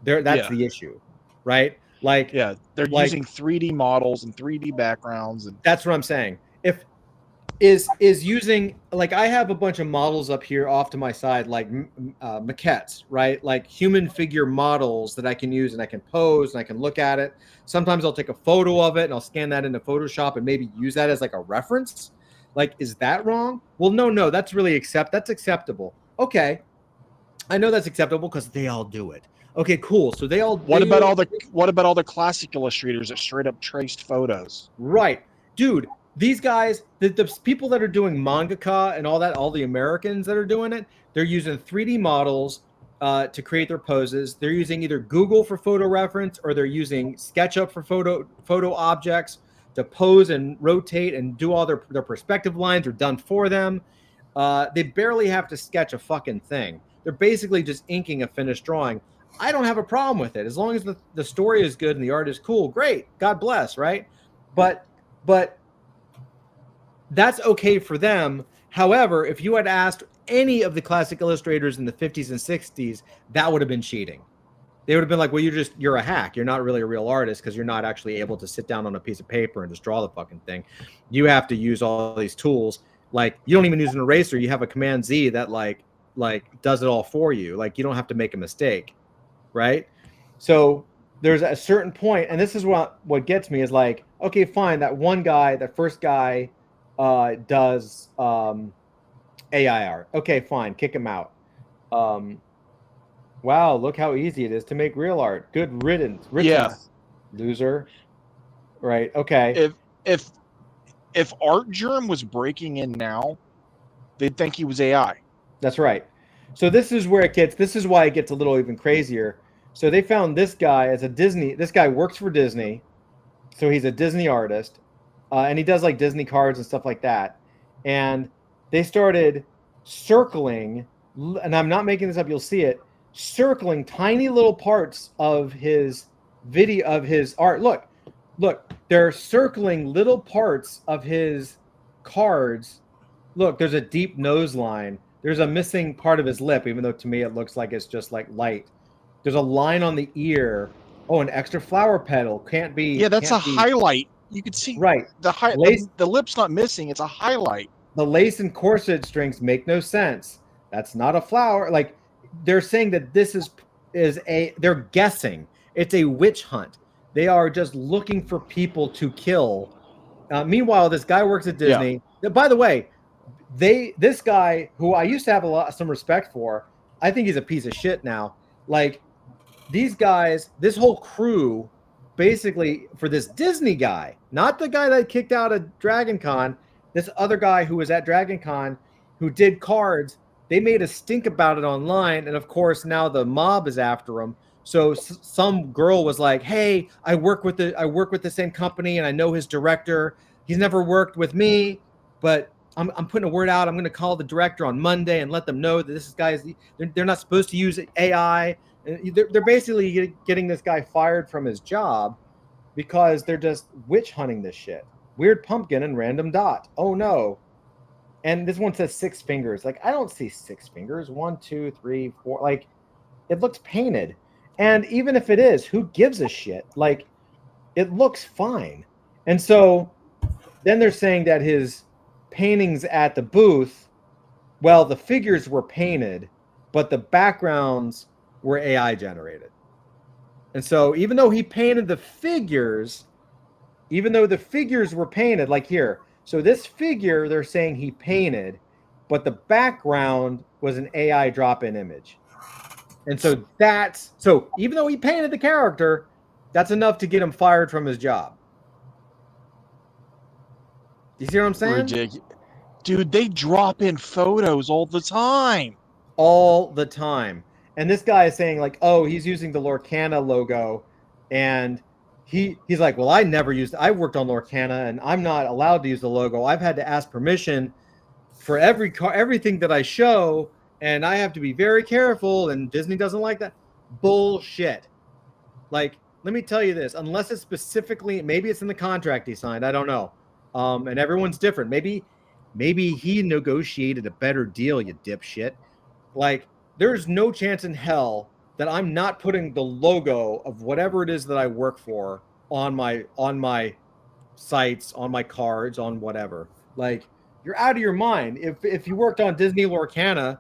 A: that's the issue, right? Like,
B: yeah, they're using 3D models and 3D backgrounds, and
A: that's what I'm saying. If is using, like, I have a bunch of models up here off to my side, like maquettes, right? Like human figure models that I can use, and I can pose and I can look at it. Sometimes I'll take a photo of it and I'll scan that into Photoshop and maybe use that as like a reference. Like, is that wrong? Well, no, that's really that's acceptable. Okay, I know that's acceptable because they all do it. Okay, cool. So they all.
B: What about all the classic illustrators that straight up traced photos?
A: Right, dude. These guys, the people that are doing mangaka and all that, all the Americans that are doing it, they're using 3D models to create their poses. They're using either Google for photo reference, or they're using SketchUp for photo objects to pose and rotate and do all their perspective lines are done for them. They barely have to sketch a fucking thing. They're basically just inking a finished drawing. I don't have a problem with it. As long as the story is good and the art is cool, great. God bless, right? But that's okay for them. However, if you had asked any of the classic illustrators in the 50s and 60s, that would have been cheating. They would have been like, well, you're a hack. You're not really a real artist because you're not actually able to sit down on a piece of paper and just draw the fucking thing. You have to use all these tools. Like, you don't even use an eraser. You have a Command Z that like does it all for you. Like, you don't have to make a mistake, right? So there's a certain point, and this is what gets me is like, okay, fine, that first guy does AI art. Okay, fine, kick him out. Wow, look how easy it is to make real art. Good riddance.
B: Yeah.
A: Loser. Right. Okay.
B: If Artgerm was breaking in now, they'd think he was AI.
A: That's right. So this is why it gets a little even crazier. So they found this guy this guy works for Disney. So he's a Disney artist. And he does like Disney cards and stuff like that. And they started circling, and I'm not making this up, you'll see it, circling tiny little parts of his video, of his art. Look, they're circling little parts of his cards. Look, there's a deep nose line. There's a missing part of his lip, even though to me it looks like it's just like light. There's a line on the ear. Oh, an extra flower petal. Can't be.
B: Yeah, that's highlight. You can see
A: right.
B: The lip's not missing. It's a highlight.
A: The lace and corset strings make no sense. That's not a flower. Like, they're saying that this they're guessing. It's a witch hunt. They are just looking for people to kill. Meanwhile, this guy works at Disney. Yeah. By the way, this guy who I used to have some respect for, I think he's a piece of shit now. Like, these guys, this whole crew, basically for this Disney guy, not the guy that kicked out of Dragon Con, this other guy who was at Dragon Con who did cards, they made a stink about it online. And of course, now the mob is after him. So some girl was like, hey, I work with the same company and I know his director. He's never worked with me, but I'm putting a word out. I'm going to call the director on Monday and let them know that this guy they're not supposed to use AI. And they're basically getting this guy fired from his job because they're just witch hunting this shit. Weird pumpkin and random dot. Oh no. And this one says 6 fingers. Like, I don't see 6 fingers. 1, 2, 3, 4. Like, it looks painted. And even if it is, who gives a shit? Like, it looks fine. And so then they're saying that his paintings at the booth, well, the figures were painted, but the backgrounds were AI generated. And so even though he painted the figures, even though the figures were painted, like here, so this figure they're saying he painted, but the background was an AI drop-in image. And so even though he painted the character, that's enough to get him fired from his job. You see what I'm saying?
B: Ridiculous. Dude, they drop in photos all the time.
A: All the time. And this guy is saying like, oh, he's using the Lorcana logo. And he's like, well, I worked on Lorcana and I'm not allowed to use the logo. I've had to ask permission for everything that I show. And I have to be very careful. And Disney doesn't like that. Bullshit. Like, let me tell you this, unless it's specifically, maybe it's in the contract he signed. I don't know. And everyone's different. Maybe he negotiated a better deal, you dipshit. Like, there's no chance in hell that I'm not putting the logo of whatever it is that I work for on my sites, on my cards, on whatever. Like, you're out of your mind. If you worked on Disney Lorcana,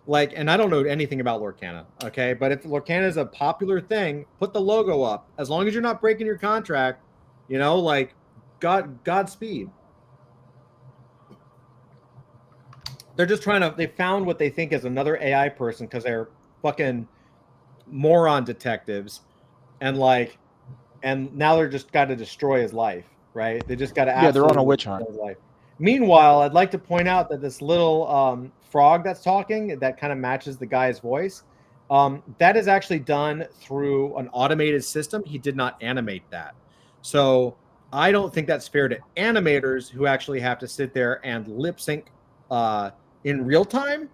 A: like, and I don't know anything about Lorcana, okay? But if Lorcana is a popular thing, put the logo up. As long as you're not breaking your contract, like, Godspeed. They're just they found what they think is another AI person because they're fucking moron detectives, and now they're just got to destroy his life, right? They just got to
B: they're on a witch hunt.
A: His life. Meanwhile, I'd like to point out that this little frog that's talking that kind of matches the guy's voice. That is actually done through an automated system. He did not animate that. So I don't think that's fair to animators who actually have to sit there and lip sync in real time.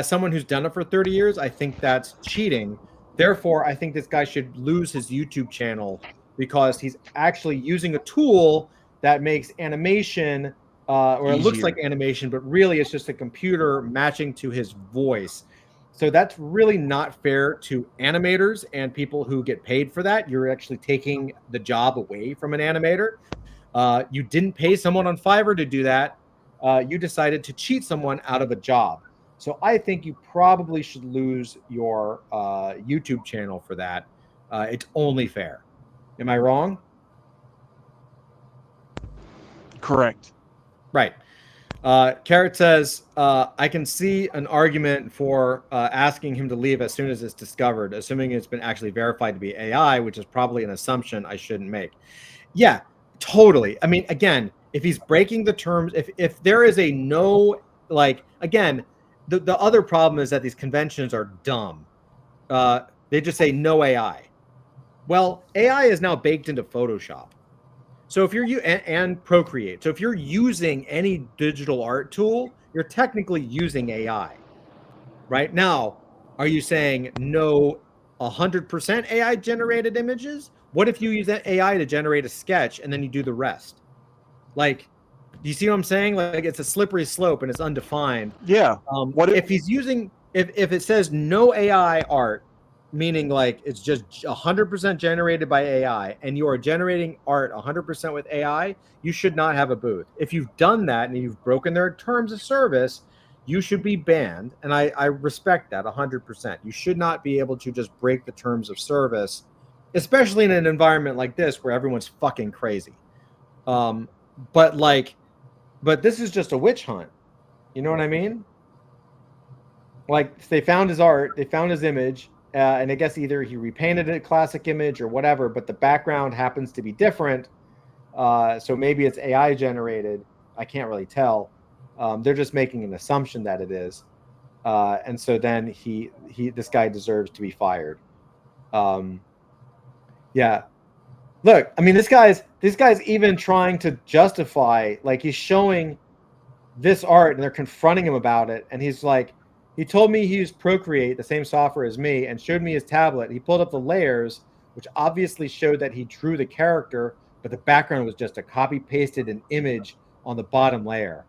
A: Someone who's done it for 30 years, I think that's cheating. Therefore, I think this guy should lose his YouTube channel because he's actually using a tool that makes animation, or it looks
B: Easier.
A: like animation, but really it's just a computer matching to his voice. So that's really not fair to animators and people who get paid for that. You're actually taking the job away from an animator. You didn't pay someone on Fiverr to do that. You decided to cheat someone out of a job. So I think you probably should lose your YouTube channel for that. It's only fair. Am I wrong?
B: Correct.
A: Right. Carrot says, I can see an argument for asking him to leave as soon as it's discovered, assuming it's been actually verified to be AI, which is probably an assumption I shouldn't make. Yeah, totally. I mean, again, if he's breaking the terms, if there is a no, like, again, the other problem is that these conventions are dumb. They just say no AI. Well, AI is now baked into Photoshop. So if you're and Procreate. So if you're using any digital art tool, you're technically using AI. Right now, are you saying no 100% AI generated images? What if you use that AI to generate a sketch and then you do the rest? Like, do you see what I'm saying? Like, it's a slippery slope and it's undefined.
B: Yeah.
A: What if he's using, if it says no AI art, meaning like it's just 100% generated by AI, and you are generating art 100% with AI, you should not have a booth. If you've done that and you've broken their terms of service, you should be banned. And I respect that 100%. You should not be able to just break the terms of service, especially in an environment like this where everyone's fucking crazy. But this is just a witch hunt. You know what I mean? Like, they found his art, they found his image, and I guess either he repainted a classic image or whatever, but the background happens to be different. So maybe it's AI generated. I can't really tell. They're just making an assumption that it is. And so then this guy deserves to be fired. Yeah. Look, I mean, this guy's even trying to justify, like, he's showing this art and they're confronting him about it. And he's like, he told me he used Procreate, the same software as me, and showed me his tablet. He pulled up the layers, which obviously showed that he drew the character, but the background was just a copy-pasted an image on the bottom layer.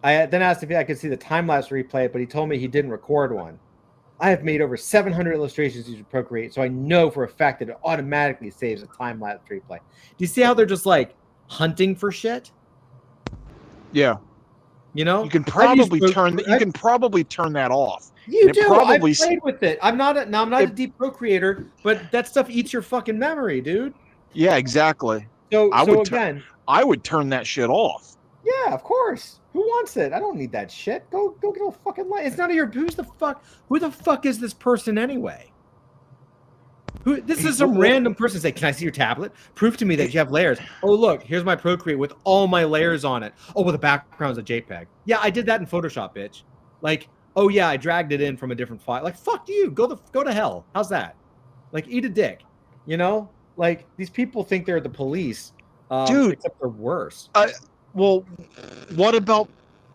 A: I then asked if I could see the time-lapse replay, but he told me he didn't record one. I have made over 700 illustrations using Procreate, so I know for a fact that it automatically saves a time-lapse replay. Do you see how they're just, like, hunting for shit?
B: Yeah.
A: You know,
B: you can probably turn that off.
A: You do. I played with it. I'm not a deep Procreator, but that stuff eats your fucking memory, dude.
B: Yeah, exactly.
A: So
B: I would turn that shit off.
A: Yeah, of course. Who wants it? I don't need that shit. Go get a fucking light. It's none of your. Who the fuck is this person anyway? This is some random person say, "Can I see your tablet? Prove to me that you have layers." Oh, look, here's my Procreate with all my layers on it. Oh, well, the background's a JPEG. Yeah, I did that in Photoshop, bitch. Like, oh yeah, I dragged it in from a different file. Like, fuck you. Go to hell. How's that? Like, eat a dick. You know? Like, these people think they're the police.
B: Dude,
A: except they're worse.
B: Well, what about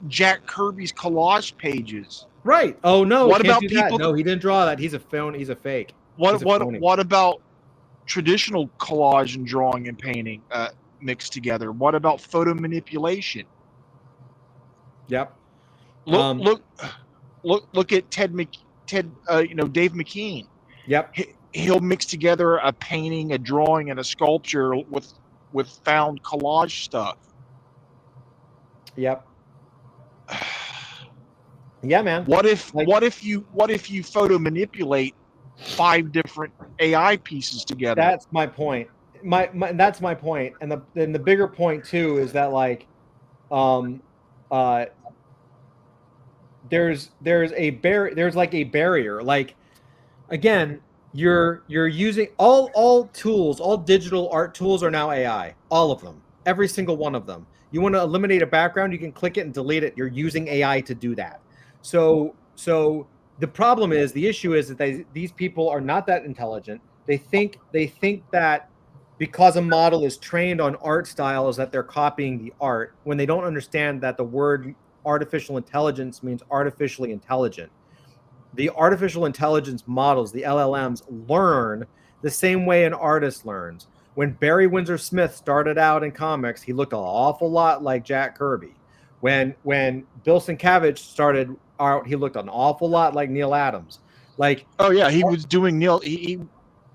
B: Jack Kirby's collage pages?
A: Right. Oh no.
B: What about people?
A: No, he didn't draw that. He's a phone. He's a fake.
B: What about traditional collage and drawing and painting mixed together? What about photo manipulation?
A: Yep.
B: Look at Dave McKean.
A: Yep.
B: He'll mix together a painting, a drawing, and a sculpture with found collage stuff.
A: Yep. Yeah, man.
B: What if you photo manipulate 5 different AI pieces together?
A: That's my point. That's my point. And the bigger point too is that, like, there's like a barrier. Like, again, you're using all tools, all digital art tools are now AI. All of them. Every single one of them. You want to eliminate a background, you can click it and delete it. You're using AI to do that. So the problem is, the issue is that these people are not that intelligent. They think that because a model is trained on art styles that they're copying the art, when they don't understand that the word artificial intelligence means artificially intelligent. The artificial intelligence models, the LLMs, learn the same way an artist learns. When Barry Windsor Smith started out in comics, he looked an awful lot like Jack Kirby. When Bill Sienkiewicz started out, he looked an awful lot like Neil Adams. Like,
B: oh yeah, he was doing Neil.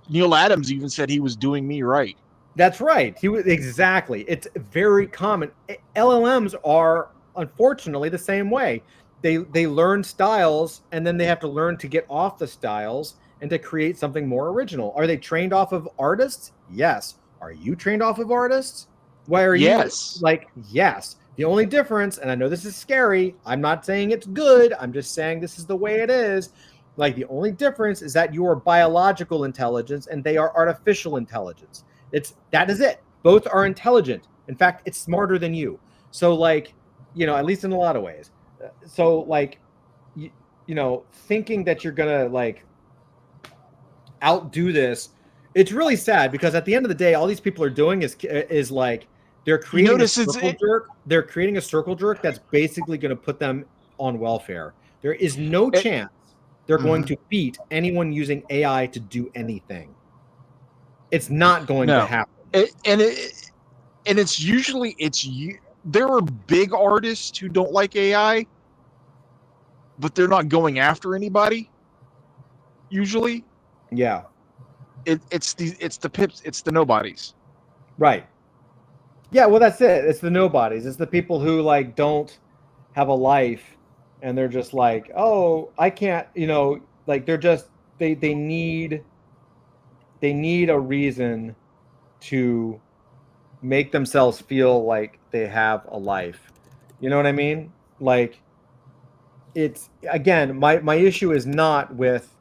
B: Neil Adams even said he was doing me right.
A: That's right. He was exactly. It's very common. LLMs are unfortunately the same way. They learn styles, and then they have to learn to get off the styles and to create something more original. Are they trained off of artists? Yes. Are you trained off of artists? Why are you like, yes. The only difference, and I know this is scary, I'm not saying it's good, I'm just saying this is the way it is. Like, the only difference is that you are biological intelligence and they are artificial intelligence. That is it. Both are intelligent. In fact, it's smarter than you. So, like, you know, at least in a lot of ways. So, like, you know, thinking that you're gonna like outdo this, it's really sad, because at the end of the day, all these people are doing is like, they're creating a circle jerk. They're creating a circle jerk that's basically going to put them on welfare. There is no chance they're going to beat anyone using AI to do anything. It's not going to happen.
B: And it's usually there are big artists who don't like AI, but they're not going after anybody. Usually,
A: yeah.
B: It's the pips. It's the nobodies.
A: Right. Yeah, well, that's it. It's the nobodies. It's the people who like don't have a life, and they're just like, oh, I can't, you know, like they're just they need a reason to make themselves feel like they have a life. You know what I mean? Like, it's, again, my issue is not with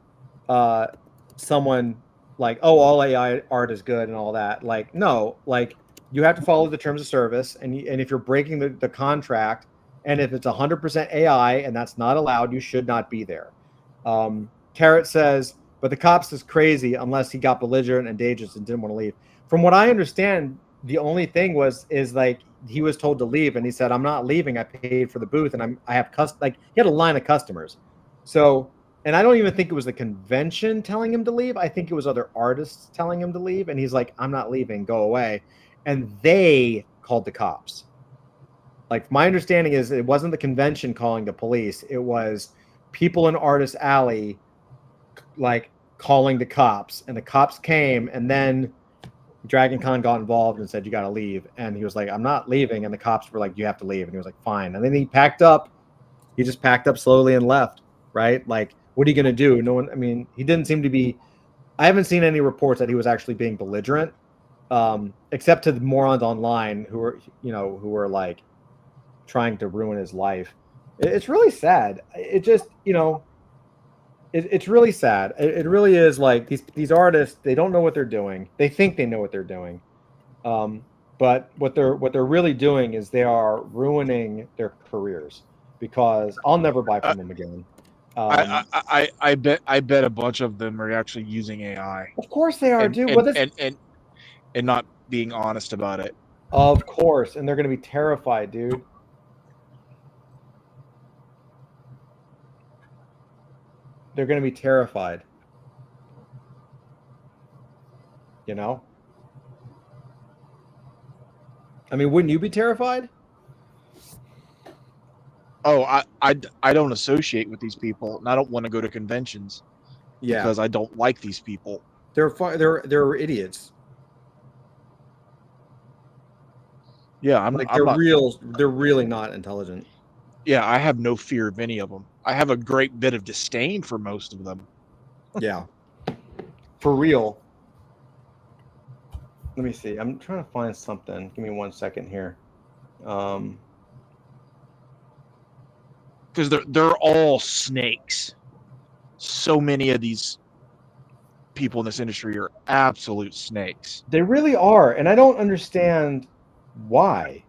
A: someone like, oh, all AI art is good and all that. Like, no, like, you have to follow the terms of service, and if you're breaking the contract, and if it's 100% AI and that's not allowed, you should not be there. Carrot says, but the cops is crazy unless he got belligerent and dangerous and didn't want to leave. From what I understand, the only thing is like, he was told to leave, and he said, I'm not leaving. I paid for the booth, and I have like, he had a line of customers. So, and I don't even think it was the convention telling him to leave. I think it was other artists telling him to leave, and he's like, I'm not leaving, go away. And they called the cops. Like, my understanding is it wasn't the convention calling the police. It was people in Artist Alley, like, calling the cops. And the cops came, and then Dragon Con got involved and said, you got to leave. And he was like, I'm not leaving. And the cops were like, you have to leave. And he was like, fine. And then he packed up. He just packed up slowly and left, right? Like, what are you going to do? No one, I mean, he didn't seem to be, I haven't seen any reports that he was actually being belligerent. Except to the morons online who were like trying to ruin his life. It's really sad. It just, you know, it's really sad. It really is. Like, these artists, they don't know what they're doing. They think they know what they're doing. But what they're really doing is they are ruining their careers, because I'll never buy from them again.
B: I bet a bunch of them are actually using AI.
A: Of course they are, dude.
B: And not being honest about it.
A: Of course. And they're going to be terrified, dude. They're going to be terrified. You know? I mean, wouldn't you be terrified?
B: Oh, I don't associate with these people, and I don't want to go to conventions.
A: Yeah.
B: Because I don't like these people.
A: They're idiots.
B: Yeah,
A: they're really not intelligent.
B: Yeah, I have no fear of any of them. I have a great bit of disdain for most of them.
A: Yeah. For real. Let me see. I'm trying to find something. Give me 1 second here.
B: Because they're all snakes. So many of these people in this industry are absolute snakes.
A: They really are, and I don't understand why.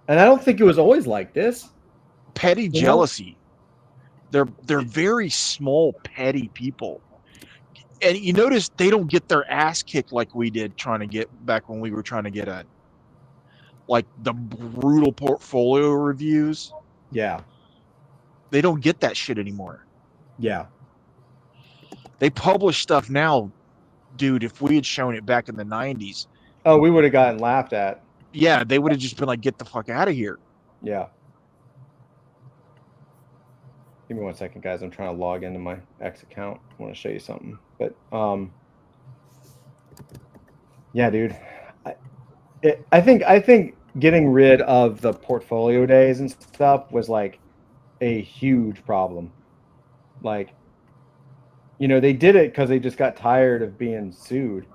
A: And I don't think it was always like this.
B: Petty jealousy. They're very small, petty people. And you notice they don't get their ass kicked like we did trying to get back when we were trying to get like the brutal portfolio reviews.
A: Yeah.
B: They don't get that shit anymore.
A: Yeah.
B: They publish stuff now, dude. If we had shown it back in the 90s,
A: Oh, we would have gotten laughed at.
B: yeah, they would have just been like, get the fuck out of here.
A: Yeah. Give me 1 second, guys. I'm trying to log into my X account. I want to show you something. But yeah, dude. I think getting rid of the portfolio days and stuff was like a huge problem. Like, you know, they did it because they just got tired of being sued.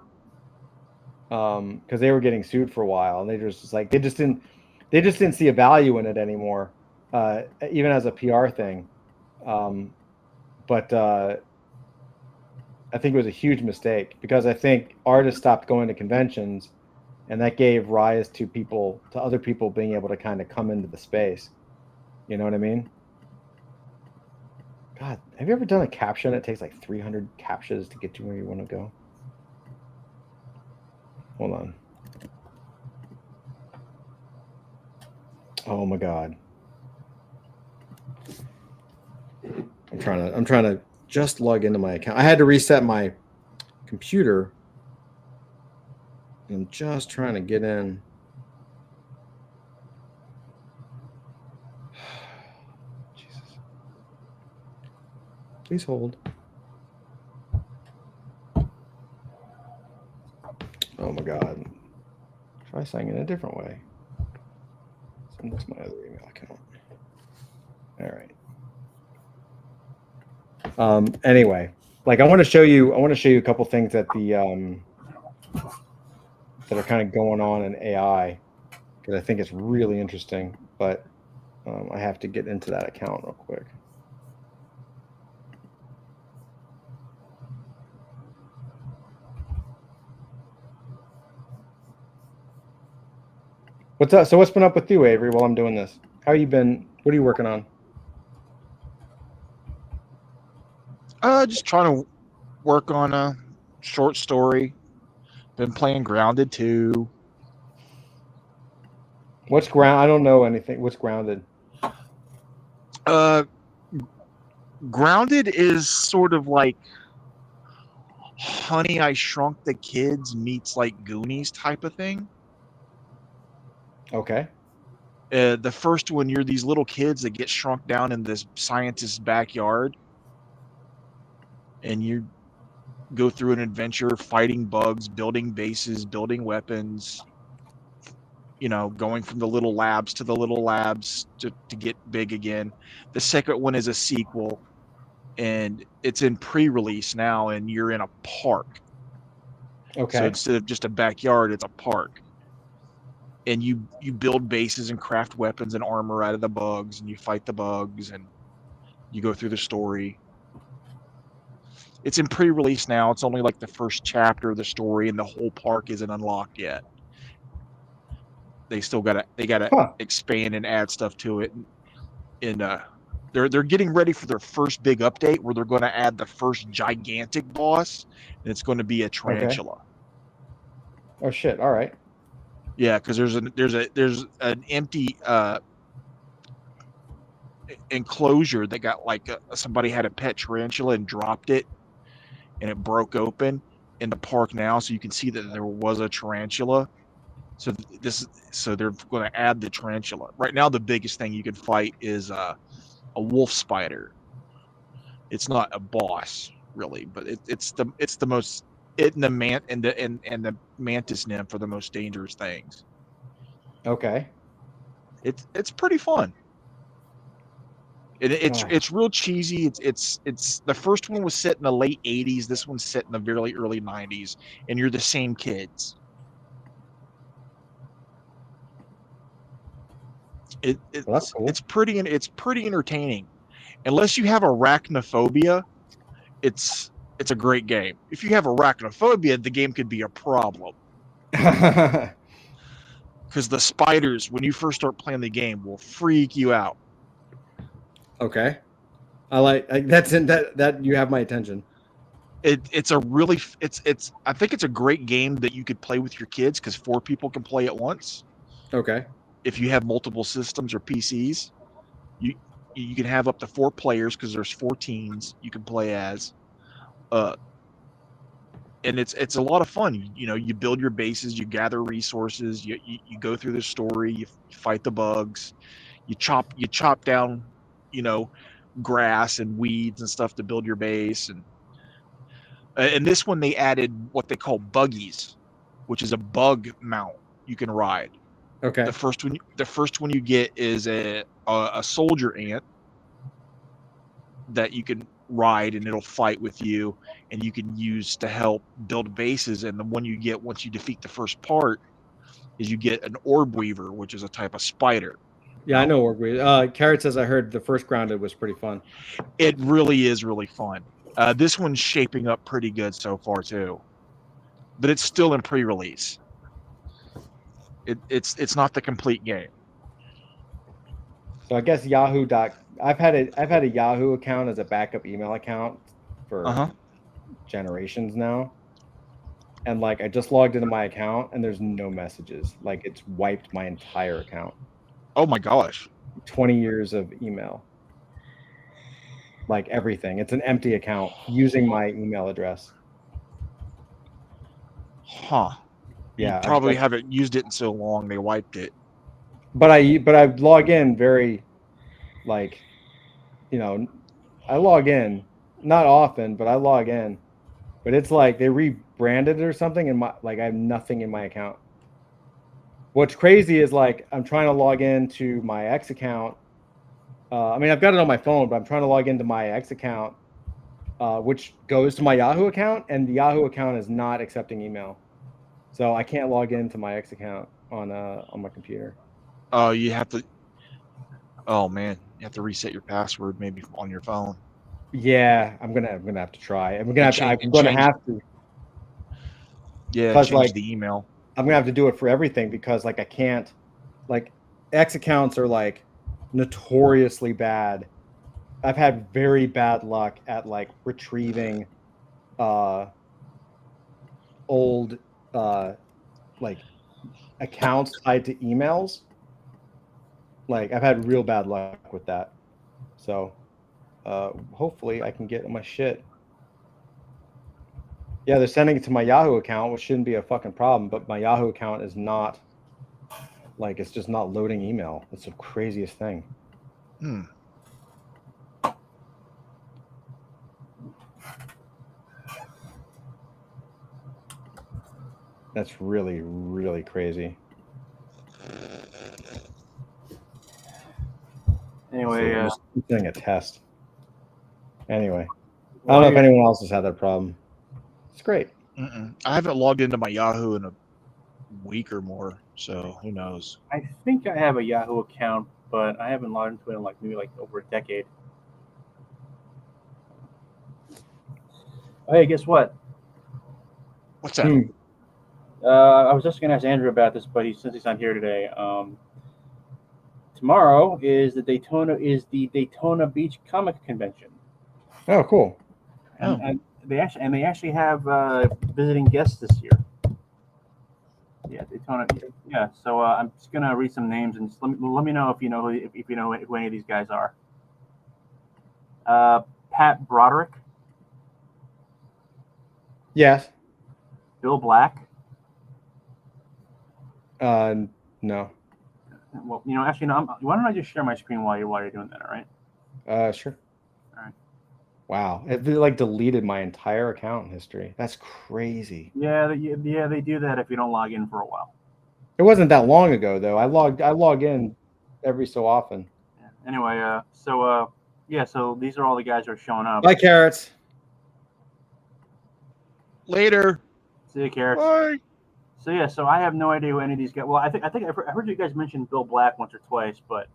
A: Because they were getting sued for a while, and they just like they just didn't see a value in it anymore, even as a PR thing. But I think it was a huge mistake because I think artists stopped going to conventions, and that gave rise to other people being able to kind of come into the space. You know what I mean? God, have you ever done a captcha and it takes like 300 captchas to get to where you want to go? Hold on. Oh my God. I'm trying to just log into my account. I had to reset my computer. I'm just trying to get in. Jesus. Please hold. Oh my God. Try signing in a different way. Send this to my other email account. All right. Anyway, like I want to show you a couple things that that are kind of going on in AI because I think it's really interesting, but I have to get into that account real quick. What's up? So what's been up with you, Avery, while I'm doing this? How you been? What are you working on?
B: Just trying to work on a short story. Been playing Grounded 2.
A: What's ground? I don't know anything. What's Grounded?
B: Grounded is sort of like Honey, I Shrunk the Kids meets like Goonies type of thing.
A: Okay.
B: The first one, you're these little kids that get shrunk down in this scientist's backyard, and you go through an adventure fighting bugs, building bases, building weapons, you know, going from the little labs to the little labs to get big again. The second one is a sequel, and it's in pre-release now, and you're in a park.
A: Okay.
B: So instead of just a backyard, it's a park. And you build bases and craft weapons and armor out of the bugs, and you fight the bugs, and you go through the story. It's in pre-release now. It's only like the first chapter of the story, and the whole park isn't unlocked yet. They still gotta expand and add stuff to it, and they're getting ready for their first big update where they're going to add the first gigantic boss, and it's going to be a tarantula.
A: Okay. Oh shit! All right.
B: Yeah, because there's an empty enclosure that got like somebody had a pet tarantula and dropped it, and it broke open in the park now, so you can see that there was a tarantula. So they're going to add the tarantula. Right now, the biggest thing you can fight is a wolf spider. It's not a boss really, but it's the most. It and the mantis nymph are the most dangerous things.
A: Okay.
B: It's pretty fun. It's real cheesy. It's the first one was set in the late 80s. This one's set in the very early 90s, and you're the same kids.
A: Well, that's cool.
B: It's pretty entertaining. Unless you have arachnophobia, it's a great game. If you have arachnophobia, the game could be a problem. Because the spiders, when you first start playing the game, will freak you out.
A: Okay. I like that's in that you have my attention.
B: It's a really it's I think it's a great game that you could play with your kids because 4 people can play at once.
A: Okay.
B: If you have multiple systems or PCs, you you can have up to 4 players because there's 4 teams you can play as. And it's a lot of fun. You build your bases, you gather resources, you go through the story, you fight the bugs, you chop down, you know, grass and weeds and stuff to build your base. And this one they added what they call buggies, which is a bug mount you can ride.
A: Okay.
B: The first one you get is a soldier ant that you can ride, and it'll fight with you, and you can use to help build bases. And the one you get once you defeat the first part is you get an orb weaver, which is a type of spider.
A: Yeah, I know orb weaver. Carrot says I heard the first grounded was pretty fun.
B: It really is really fun. This one's shaping up pretty good so far too, but it's still in pre-release. It's not the complete game.
A: So I guess I've had a Yahoo account as a backup email account for generations now. And like I just logged into my account and there's no messages. Like it's wiped my entire account.
B: Oh my gosh.
A: 20 years of email. Like everything. It's an empty account using my email address.
B: Huh.
A: Yeah.
B: You probably haven't used it in so long they wiped it.
A: But I log in very, like, I log in not often, but I log in. But it's like they rebranded it or something, and I have nothing in my account. What's crazy is like I'm trying to log into my X account. I mean, I've got it on my phone, but I'm trying to log into my X account, which goes to my Yahoo account, and the Yahoo account is not accepting email, so I can't log into my X account on my computer.
B: Oh, you have to. Oh man, you have to reset your password maybe on your phone.
A: Yeah, I'm gonna have to try. I'm gonna have to.
B: Yeah, change the email.
A: I'm gonna have to do it for everything because like I can't. Like X accounts are like notoriously bad. I've had very bad luck at like retrieving old like accounts tied to emails. Like I've had real bad luck with that. So hopefully I can get my shit. Yeah, they're sending it to my Yahoo account, which shouldn't be a fucking problem, but my Yahoo account is not, like, it's just not loading email. It's the craziest thing. That's really, really crazy.
D: Anyway,
A: so I'm doing a test. Anyway, I don't know if anyone else has had that problem. It's great.
B: I haven't logged into my Yahoo in a week or more, so who knows?
D: I think I have a Yahoo account, but I haven't logged into it in maybe over a decade. Oh, hey, guess what?
B: What's that?
D: I was just going to ask Andrew about this, but since he's not here today, tomorrow is the Daytona Beach Comic Convention.
A: Oh, cool!
D: And they actually have visiting guests this year. Yeah, Daytona. Yeah, so I'm just gonna read some names and just let me know if you know who any of these guys are. Pat Broderick.
A: Yes.
D: Bill Black.
A: No.
D: Well, actually, no. Why don't I just share my screen while you're doing that? All
A: right. Sure.
D: All right.
A: Wow, it like deleted my entire account history. That's crazy.
D: Yeah, they do that if you don't log in for a while.
A: It wasn't that long ago though. I log in every so often.
D: Yeah. Anyway, so these are all the guys who are showing up.
A: Bye, Carrots.
B: Later.
D: See you, Carrots.
B: Bye.
D: So yeah, so I have no idea who any of these guys. Well, I think I heard you guys mention Bill Black once or twice, but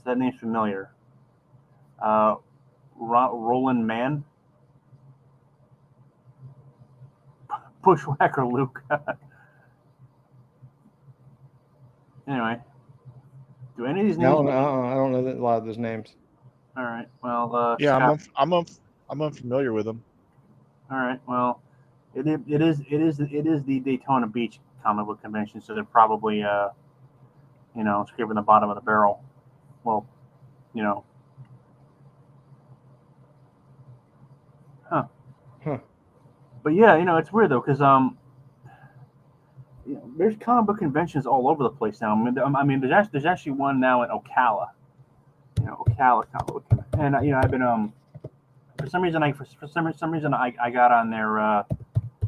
D: that name's familiar. Roland Mann, Bushwhacker Luke. Anyway, do any of these names?
A: No, I don't know a lot of those names.
D: All right. Well,
B: Yeah,
D: Scott,
B: I'm unfamiliar with them.
D: all right. Well, it is the Daytona Beach comic book convention, so they're probably scraping the bottom of the barrel. Well, you know, huh?
A: Huh.
D: But yeah, it's weird though because there's comic book conventions all over the place now. There's actually one now in Ocala. Ocala comic book convention. And I've been for some reason I got on their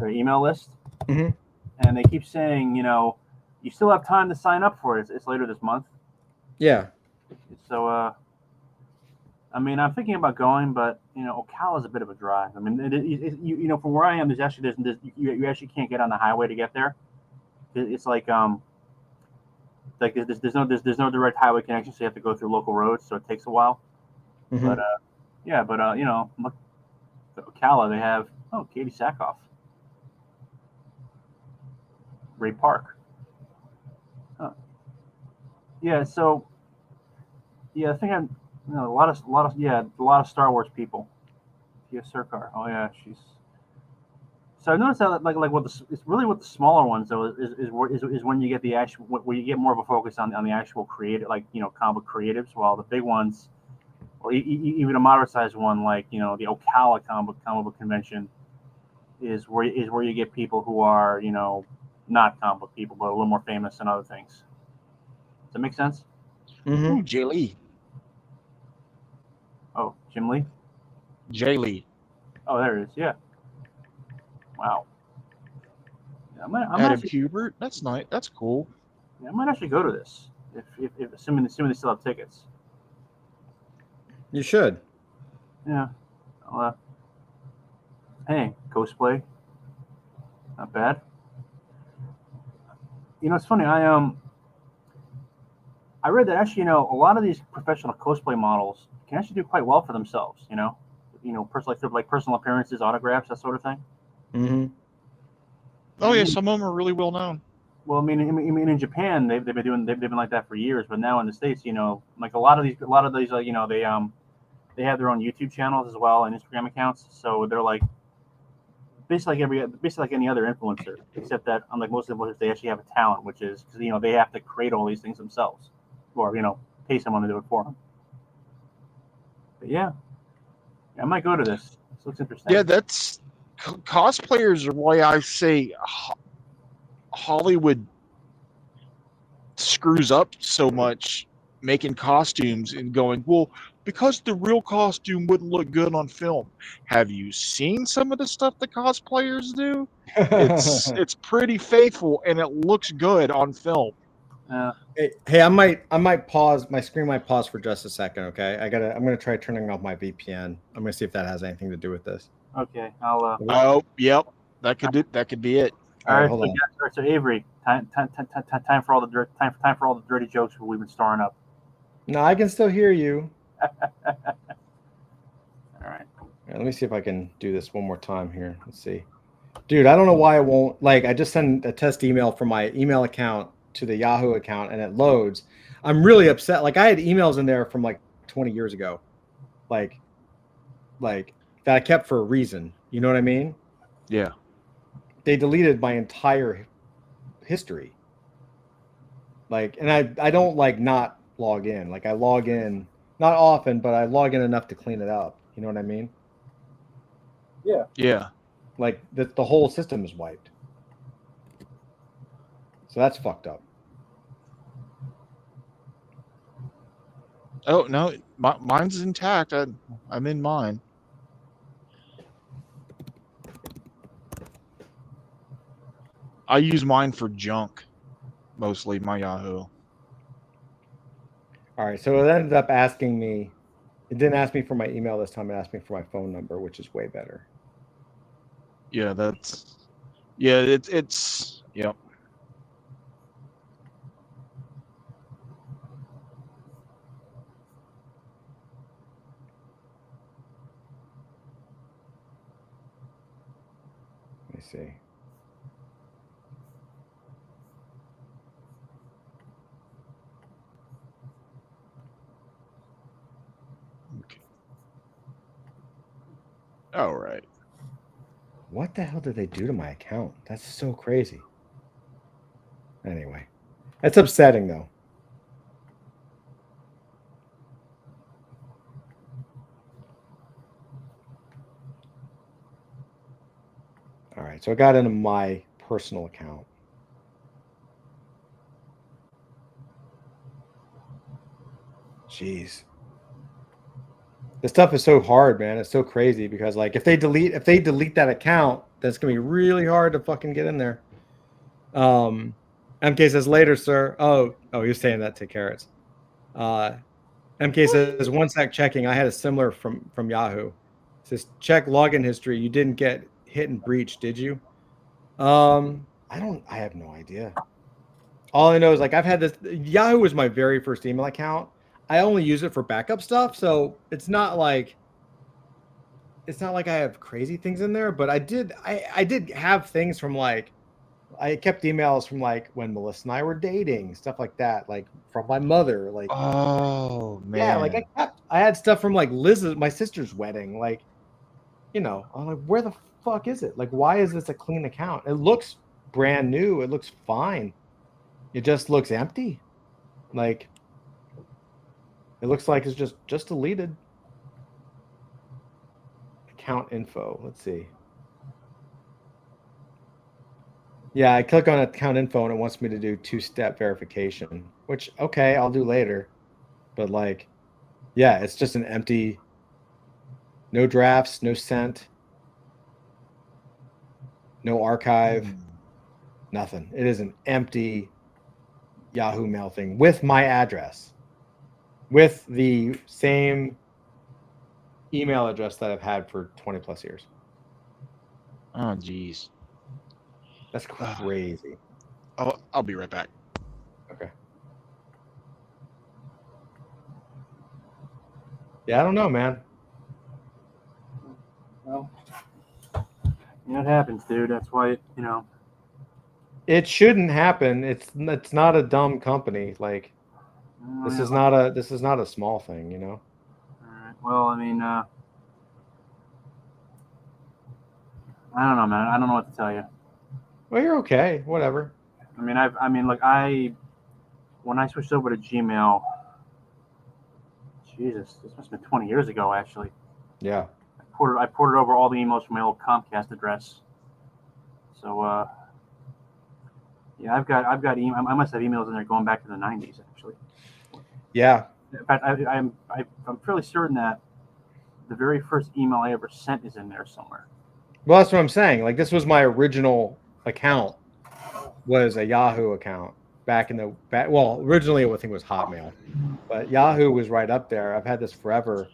D: email list,
A: Mhm.
D: and they keep saying you still have time to sign up for it. It's later this month,
A: Yeah.
D: so I'm thinking about going, but Ocala is a bit of a drive. I mean, from where I am, you actually can't get on the highway to get there. It's like there's no direct highway connection, so you have to go through local roads, so it takes a while.
A: Mhm.
D: But yeah, but look, Ocala, they have Katie Sackhoff, Ray Park. Huh. Yeah, so yeah, I think a lot of Star Wars people. Tia Surkar. Oh yeah, she's. So I noticed that like it's really with the smaller ones though is when you get the actual where you get more of a focus on the actual creative, like comic creatives, while the big ones, or even a moderate sized one like the Ocala comic book convention is where you get people who are not comic book people but a little more famous than other things. Does that make sense?
A: Mhm.
B: Ooh, Jay Lee.
D: Oh, Jim Lee.
B: Jay Lee.
D: Oh, there it is. Yeah. Wow. Yeah,
B: Adam Hubert. That's nice. That's cool.
D: I might actually go to this if assuming they still have tickets.
A: You should.
D: Yeah. Well, hey, cosplay, not bad. It's funny. I read that actually, a lot of these professional cosplay models can actually do quite well for themselves. Like personal appearances, autographs, that sort of thing.
A: Mhm.
B: Oh yeah, some of them are really well known.
D: Well, in Japan, they've been like that for years, but now in the States, like a lot of these, they have their own YouTube channels as well and Instagram accounts, so they're like basically like any other influencer, except that unlike most influencers, they actually have a talent, which is because they have to create all these things themselves, or pay someone to do it for them. But yeah, I might go to this. This looks interesting.
B: Yeah, that's cosplayers are why I say Hollywood screws up so much making costumes and going, well, because the real costume wouldn't look good on film. Have you seen some of the stuff the cosplayers do? It's pretty faithful and it looks good on film.
A: Hey, I might pause. My screen might pause for just a second. Okay, I'm gonna try turning off my VPN. I'm gonna see if that has anything to do with this.
D: Okay, I'll.
B: Oh, yep, that could be it.
D: All right,
A: hold on.
D: so Avery, time for all the time for all the dirty jokes we've been storing up.
A: No, I can still hear you.
D: All right.
A: Let me see if I can do this one more time here. Let's see. Dude, I don't know why it won't. Like, I just sent a test email from my email account to the Yahoo account and it loads. I'm really upset. Like, I had emails in there from like 20 years ago. Like that I kept for a reason. You know what I mean?
B: Yeah.
A: They deleted my entire history. Like, and I don't like not log in. Like, I log in not often, but I log in enough to clean it up. You know what I mean?
B: Yeah.
A: Like the whole system is wiped. So that's fucked up.
B: Oh no, mine's intact. I'm in mine. I use mine for junk, mostly my Yahoo.
A: All right. So it ended up asking me. It didn't ask me for my email this time. It asked me for my phone number, which is way better.
B: Yeah, it's yep.
A: Let me see.
B: Okay. Oh, right.
A: What the hell did they do to my account? That's so crazy. Anyway, it's upsetting though. All right, so I got into my personal account. Jeez. This stuff is so hard, man. It's so crazy because like if they delete that account, that's gonna be really hard to fucking get in there. MK says later, sir. Oh, you're saying that to Carrots. MK says 1 sec checking. I had a similar from Yahoo. It says check login history. You didn't get hit and breach, did you? I have no idea. All I know is like I've had this. Yahoo was my very first email account. I only use it for backup stuff, so it's not like I have crazy things in there. But I did have things from like I kept emails from like when Melissa and I were dating, stuff like that, like from my mother, like
B: Oh man.
A: yeah, like I had stuff from like my sister's wedding, like I'm like, where the fuck is it? Like, why is this a clean account? It looks brand new. It looks fine. It just looks empty. Like, it looks like it's just deleted. Account info. Let's see. Yeah, I click on account info and it wants me to do 2-step verification, which, okay, I'll do later. But like, yeah, it's just an empty, no drafts, no sent, no archive, nothing. It is an empty Yahoo Mail thing with my address, with the same email address that I've had for 20 plus years.
B: Oh, geez.
A: That's crazy.
B: I'll be right back.
A: Okay. Yeah, I don't know, man.
D: Well, it happens, dude. That's why,
A: It shouldn't happen. It's not a dumb company. Like, this is not a small thing,
D: All right. Well, I mean, I don't know, man. I don't know what to tell you.
A: Well, you're okay. Whatever.
D: When I switched over to Gmail, Jesus, this must have been 20 years ago, actually.
A: Yeah.
D: I ported over all the emails from my old Comcast address. So, yeah, I've got I must have emails in there going back to the 90s, actually.
A: Yeah.
D: In fact, I'm fairly certain that the very first email I ever sent is in there somewhere.
A: Well, that's what I'm saying. Like, this was my original account, was a Yahoo account back in the back. Well, originally I think it was Hotmail, but Yahoo was right up there. I've had this forever.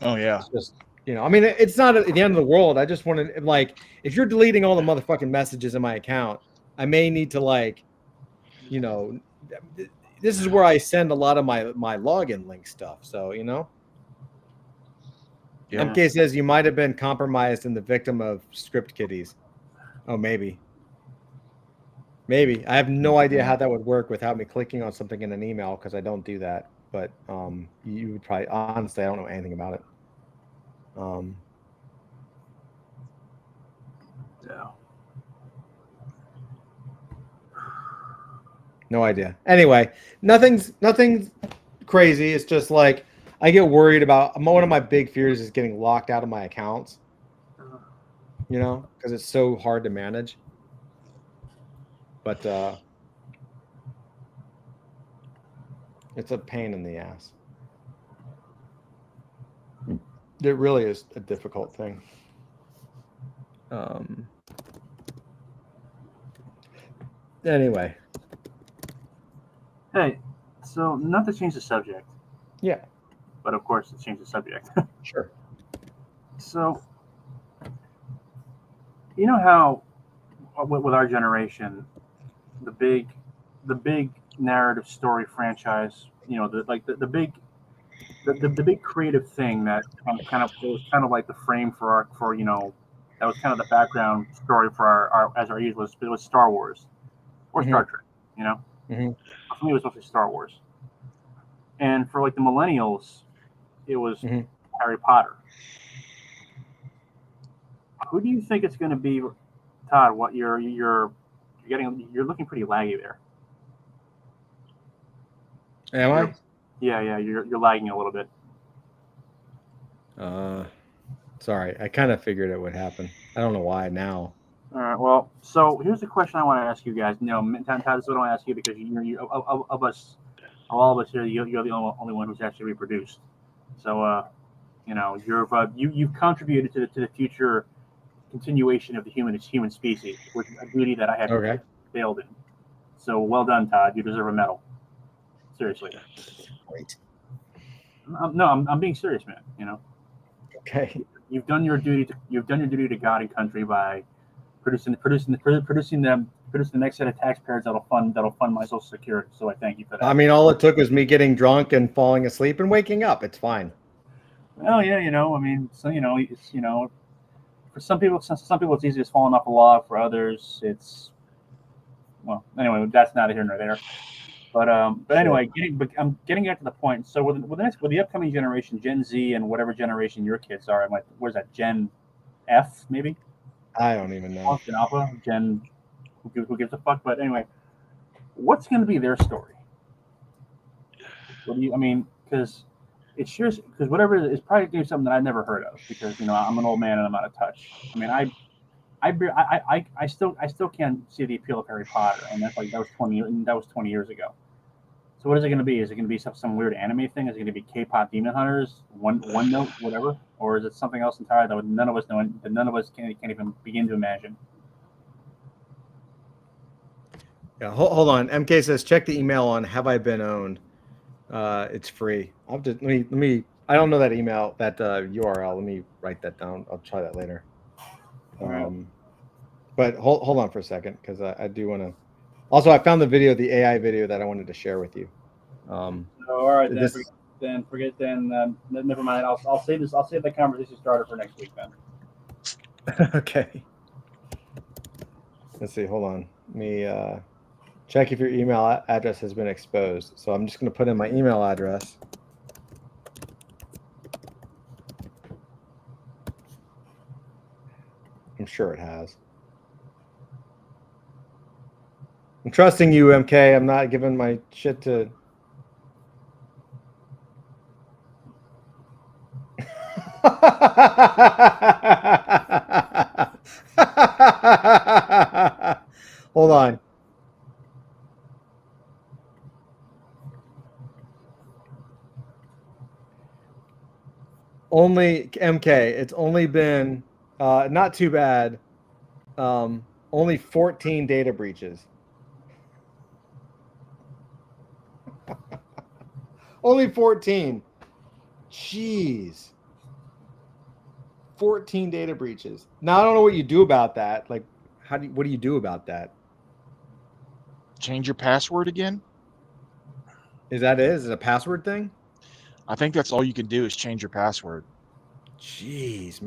B: Oh yeah.
A: It's just, I mean, it's not at the end of the world. I just wanted, like, if you're deleting all the motherfucking messages in my account, I may need to, like, this is where I send a lot of my login link stuff. So,
D: Yeah.
A: MK says you might have been compromised and the victim of script kiddies. Oh, maybe. I have no idea how that would work without me clicking on something in an email, because I don't do that. But you would probably, honestly, I don't know anything about it.
D: Yeah.
A: No idea. Anyway, nothing's crazy. It's just like I get worried about. One of my big fears is getting locked out of my accounts. Because it's so hard to manage. But it's a pain in the ass. It really is a difficult thing. Anyway.
D: Hey, so not to change the subject.
A: Yeah.
D: But of course, to change the subject.
A: Sure.
D: So, you know how with our generation, the big narrative story franchise, the big creative thing that was kind of like the frame that was kind of the background story for our youth was Star Wars or Star Trek,
A: Mm-hmm.
D: For me, it was mostly Star Wars, and for like the millennials, it was Harry Potter. Who do you think it's going to be, Todd? What you're looking pretty laggy there.
A: Am I?
D: Yeah, you're lagging a little bit.
A: Sorry, I kind of figured it would happen. I don't know why now.
D: All right. Well, so here's the question I want to ask you guys. Todd, this is what I want to ask you because of all of us here, you're the only one who's actually reproduced. So, you've contributed to the future continuation of the human species, which is a duty that I have failed in. So, well done, Todd. You deserve a medal. Seriously.
A: Great.
D: I'm being serious, man.
A: Okay.
D: You've done your duty to God and country by producing the next set of taxpayers that'll fund my Social Security. So I thank you for that.
A: I mean, all it took was me getting drunk and falling asleep and waking up. It's fine.
D: Well, yeah, I mean, so it's for some people it's easy as falling off a log. For others, it's anyway, that's neither here nor there. But anyway, I'm getting back to the point. So with the upcoming generation, Gen Z and whatever generation your kids are, I'm like, what is that, Gen F maybe?
A: I don't even know.
D: Gen Alpha, Gen who gives a fuck? But anyway, what's going to be their story? What do you? I mean, because whatever it is probably doing something that I've never heard of. Because I'm an old man and I'm out of touch. I mean, I still can't see the appeal of Harry Potter, and that was 20 years ago. So what is it going to be? Is it going to be some weird anime thing? Is it going to be K-pop Demon Hunters, one note, whatever, or is it something else entirely that none of us know, that none of us can't even begin to imagine?
A: Yeah, hold on. MK says check the email on Have I Been Owned. It's free. I'll just let me. I don't know that email, that URL. Let me write that down. I'll try that later. But hold on for a second, because I do want to. Also, I found the AI video that I wanted to share with you.
D: All right, then never mind. I'll save this. I'll save the conversation starter for next week then.
A: Okay. Let's see. Hold on. Let me check if your email address has been exposed. So I'm just going to put in my email address. I'm sure it has. I'm trusting you, MK. I'm not giving my shit to. Hold on. Only MK. It's only been not too bad. Only 14 data breaches. Only 14. Jeez. 14 data breaches. Now I don't know what you do about that. Like, what do you do about that?
B: Change your password again?
A: Is that it? Is it a password thing?
B: I think that's all you can do is change your password.
A: Jeez, man.